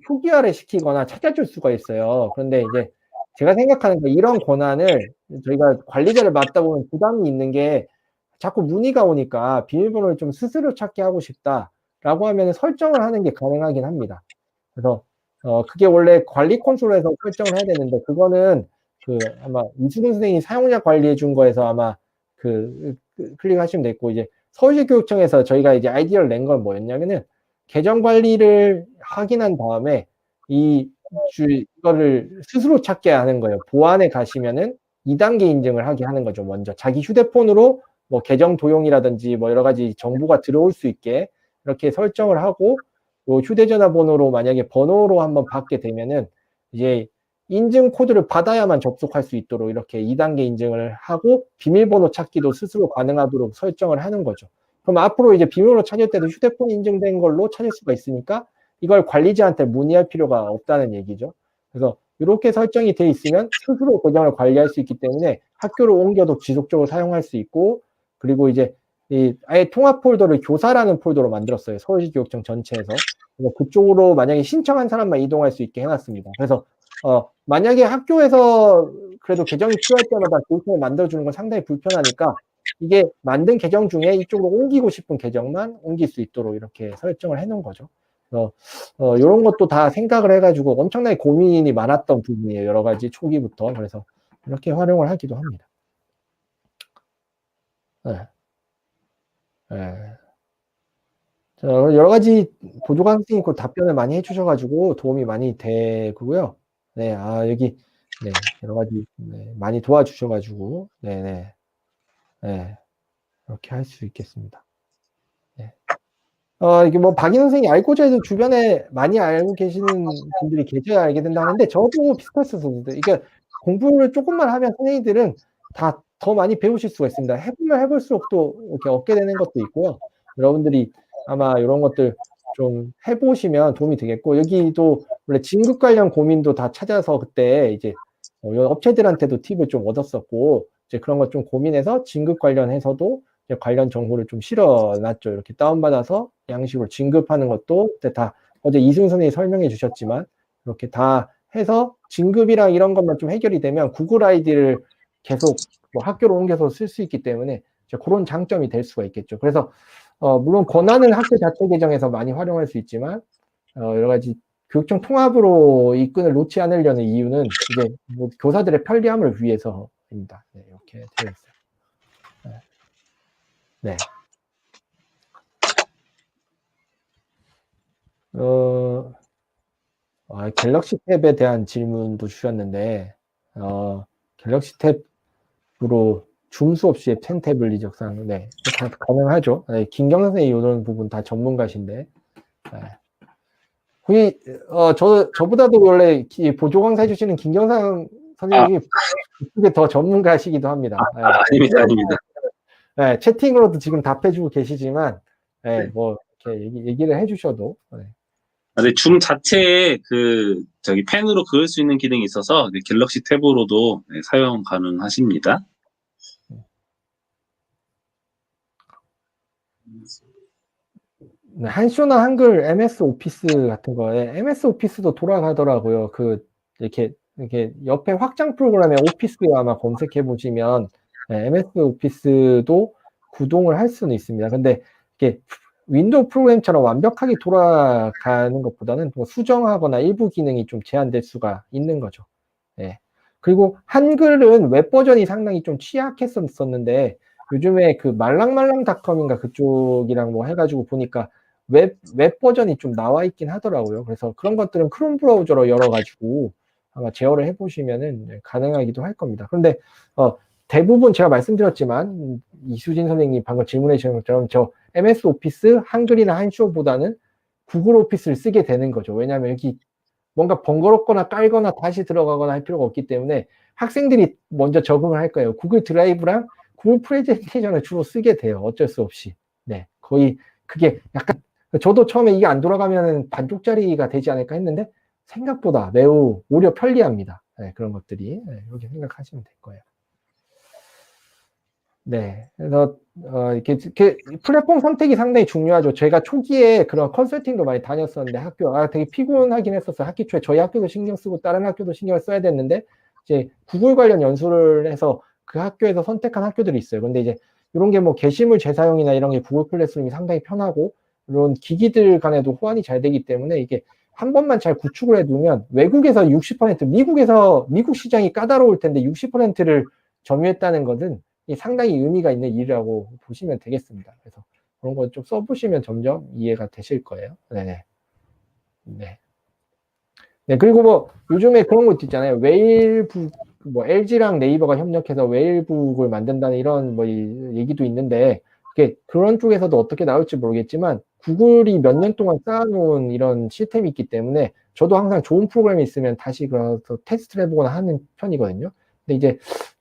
표기화를 시키거나 찾아줄 수가 있어요. 그런데 이제 제가 생각하는 이런 권한을 저희가 관리자를 맡다 보면 부담이 있는 게 자꾸 문의가 오니까 비밀번호를 좀 스스로 찾게 하고 싶다라고 하면 설정을 하는 게 가능하긴 합니다. 그래서 그게 원래 관리 콘솔에서 설정을 해야 되는데 그거는 아마 이수근 선생님이 사용자 관리해 준 거에서 아마 클릭하시면 됐고 이제 서울시 교육청에서 저희가 이제 아이디어를 낸 건 뭐였냐면은 계정 관리를 확인한 다음에 이거를 스스로 찾게 하는 거예요. 보안에 가시면은 2단계 인증을 하게 하는 거죠. 먼저 자기 휴대폰으로 뭐 계정 도용이라든지 뭐 여러 가지 정보가 들어올 수 있게 이렇게 설정을 하고 요 휴대전화 번호로 만약에 번호로 한번 받게 되면은 이제 인증 코드를 받아야만 접속할 수 있도록 이렇게 2단계 인증을 하고 비밀번호 찾기도 스스로 가능하도록 설정을 하는 거죠. 그럼 앞으로 이제 비밀번호 찾을 때도 휴대폰 인증된 걸로 찾을 수가 있으니까 이걸 관리자한테 문의할 필요가 없다는 얘기죠. 그래서 이렇게 설정이 돼 있으면 스스로 계정을 관리할 수 있기 때문에 학교로 옮겨도 지속적으로 사용할 수 있고 그리고 이제 아예 통합 폴더를 교사라는 폴더로 만들었어요. 서울시 교육청 전체에서. 그래서 그쪽으로 만약에 신청한 사람만 이동할 수 있게 해놨습니다. 그래서 만약에 학교에서 그래도 계정이 필요할 때마다 교육청을 만들어주는 건 상당히 불편하니까 이게 만든 계정 중에 이쪽으로 옮기고 싶은 계정만 옮길 수 있도록 이렇게 설정을 해놓은 거죠. 그래서 이런 것도 다 생각을 해가지고 엄청나게 고민이 많았던 부분이에요. 여러 가지 초기부터. 그래서 이렇게 활용을 하기도 합니다. 네. 네. 자, 여러 가지 보조관 선생님이 그 답변을 많이 해주셔가지고 도움이 많이 되고요. 네, 여기 네, 여러 가지 많이 도와주셔가지고 네네 이렇게 할 수 있겠습니다. 네. 이게 뭐 박인 선생이 알고자 해도 주변에 많이 알고 계시는 분들이 계셔야 알게 된다는데 저도 비슷했었어요. 이게 공부를 조금만 하면 선생님들은 다 더 많이 배우실 수가 있습니다. 해보면 해볼수록 또 이렇게 얻게 되는 것도 있고요. 여러분들이 아마 이런 것들 좀 해보시면 도움이 되겠고 여기도 원래 진급 관련 고민도 다 찾아서 그때 이제 업체들한테도 팁을 좀 얻었었고 이제 그런 것 좀 고민해서 진급 관련해서도 관련 정보를 좀 실어놨죠. 이렇게 다운받아서 양식으로 진급하는 것도 그때 다 어제 이승 선생님이 설명해 주셨지만 이렇게 다 해서 진급이랑 이런 것만 좀 해결이 되면 구글 아이디를 계속 뭐 학교로 옮겨서 쓸 수 있기 때문에 그런 장점이 될 수가 있겠죠. 그래서 물론 권한은 학교 자체 계정에서 많이 활용할 수 있지만 여러 가지 교육청 통합으로 이 끈을 놓지 않으려는 이유는 이제 뭐 교사들의 편리함을 위해서입니다. 네, 이렇게 되어 있어요. 네. 갤럭시 탭에 대한 질문도 주셨는데 갤럭시 탭으로 줌 수업 시에 펜 태블릿 적상 네, 가능하죠. 네, 김경 선생님 이런 부분 다 전문가신데 거의 저보다도 원래 보조 강사 해주시는 김경상 선생님이 그게 더 전문가시기도 합니다. 네. 아닙니다. 네, 채팅으로도 지금 답해주고 계시지만, 네, 네. 뭐 이렇게 얘기를 해주셔도. 네. 근데 줌 자체에 펜으로 그을 수 있는 기능이 있어서 갤럭시 탭으로도 사용 가능하십니다. 네, 한쇼나 한글 MS 오피스 같은 거에 MS 오피스도 돌아가더라고요. 이렇게 옆에 확장 프로그램에 오피스 아마 검색해 보시면 MS 오피스도 구동을 할 수는 있습니다. 근데 이게 윈도우 프로그램처럼 완벽하게 돌아가는 것보다는 뭐 수정하거나 일부 기능이 좀 제한될 수가 있는 거죠. 네. 그리고 한글은 웹 버전이 상당히 좀 취약했었는데 요즘에 그 말랑말랑닷컴인가 그쪽이랑 뭐 해가지고 보니까 웹 버전이 좀 나와 있긴 하더라고요. 그래서 그런 것들은 크롬 브라우저로 열어가지고 아마 제어를 해보시면은 가능하기도 할 겁니다. 그런데 대부분 제가 말씀드렸지만 이수진 선생님이 방금 질문해 주신 것처럼 저 MS 오피스 한글이나 한쇼보다는 구글 오피스를 쓰게 되는 거죠. 왜냐하면 여기 뭔가 번거롭거나 깔거나 다시 들어가거나 할 필요가 없기 때문에 학생들이 먼저 적응을 할 거예요. 구글 드라이브랑 구글 프레젠테이션을 주로 쓰게 돼요. 어쩔 수 없이. 네, 거의 그게 약간 저도 처음에 이게 안 돌아가면 반쪽짜리가 되지 않을까 했는데 생각보다 매우 오히려 편리합니다. 네, 그런 것들이. 네, 이렇게 생각하시면 될 거예요. 네, 그래서 이렇게 플랫폼 선택이 상당히 중요하죠. 제가 초기에 그런 컨설팅도 많이 다녔었는데 되게 피곤하긴 했었어요. 학기 초에 저희 학교도 신경 쓰고 다른 학교도 신경을 써야 됐는데 이제 구글 관련 연수를 해서 그 학교에서 선택한 학교들이 있어요. 근데 이제 이런 게 뭐 게시물 재사용이나 이런 게 구글 클래스룸이 상당히 편하고 이런 기기들 간에도 호환이 잘 되기 때문에 이게 한 번만 잘 구축을 해두면 외국에서 60% 미국 시장이 까다로울 텐데 60%를 점유했다는 것은 상당히 의미가 있는 일이라고 보시면 되겠습니다. 그래서 그런 거 좀 써보시면 점점 이해가 되실 거예요. 네네. 네. 네, 그리고 뭐 요즘에 그런 것도 있잖아요. 웨일북, 뭐 LG랑 네이버가 협력해서 웨일북을 만든다는 이런 뭐 얘기도 있는데 그런 쪽에서도 어떻게 나올지 모르겠지만 구글이 몇 년 동안 쌓아놓은 이런 시스템이 있기 때문에 저도 항상 좋은 프로그램이 있으면 다시 그래서 테스트를 해보거나 하는 편이거든요. 근데 이제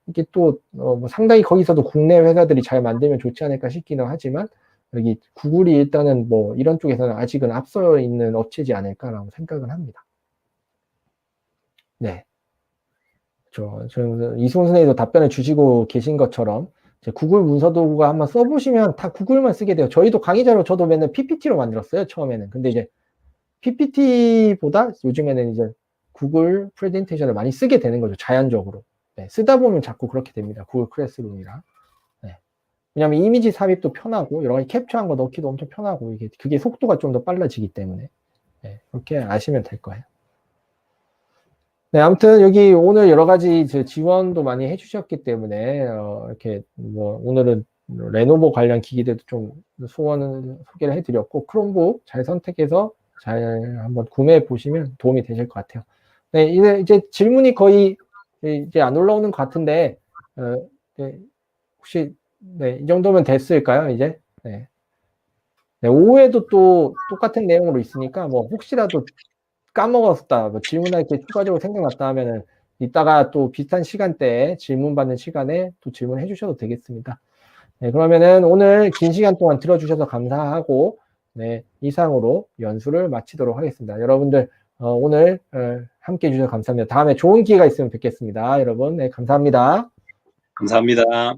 이게 또 뭐 상당히 거기서도 국내 회사들이 잘 만들면 좋지 않을까 싶기는 하지만 여기 구글이 일단은 뭐 이런 쪽에서는 아직은 앞서 있는 업체지 않을까라고 생각을 합니다. 네. 이수훈 선생님도 답변을 주시고 계신 것처럼 구글 문서 도구가 한번 써보시면 다 구글만 쓰게 돼요. 저희도 강의 자료 저도 맨날 PPT로 만들었어요. 처음에는. 근데 이제 PPT보다 요즘에는 이제 구글 프레젠테이션을 많이 쓰게 되는 거죠. 자연적으로. 네, 쓰다 보면 자꾸 그렇게 됩니다. 구글 클래스룸이랑. 네. 왜냐하면 이미지 삽입도 편하고 여러 가지 캡처한 거 넣기도 엄청 편하고 그게 속도가 좀 더 빨라지기 때문에 네, 그렇게 아시면 될 거예요. 네, 아무튼 여기 오늘 여러 가지 지원도 많이 해주셨기 때문에 이렇게 뭐 오늘은 레노버 관련 기기들도 좀 소개를 해드렸고 크롬북 잘 선택해서 잘 한번 구매해 보시면 도움이 되실 것 같아요. 네, 이제 질문이 거의 이제 안 올라오는 것 같은데 네, 혹시 네, 이 정도면 됐을까요? 이제 네. 네, 오후에도 또 똑같은 내용으로 있으니까 뭐 혹시라도 까먹었다, 뭐 질문할 게 추가적으로 생각났다 하면은 이따가 또 비슷한 시간대에 질문 받는 시간에 또 질문해 주셔도 되겠습니다. 네, 그러면은 오늘 긴 시간 동안 들어주셔서 감사하고 네, 이상으로 연수를 마치도록 하겠습니다. 여러분들 오늘 함께 해주셔서 감사합니다. 다음에 좋은 기회가 있으면 뵙겠습니다. 여러분, 네, 감사합니다. 감사합니다.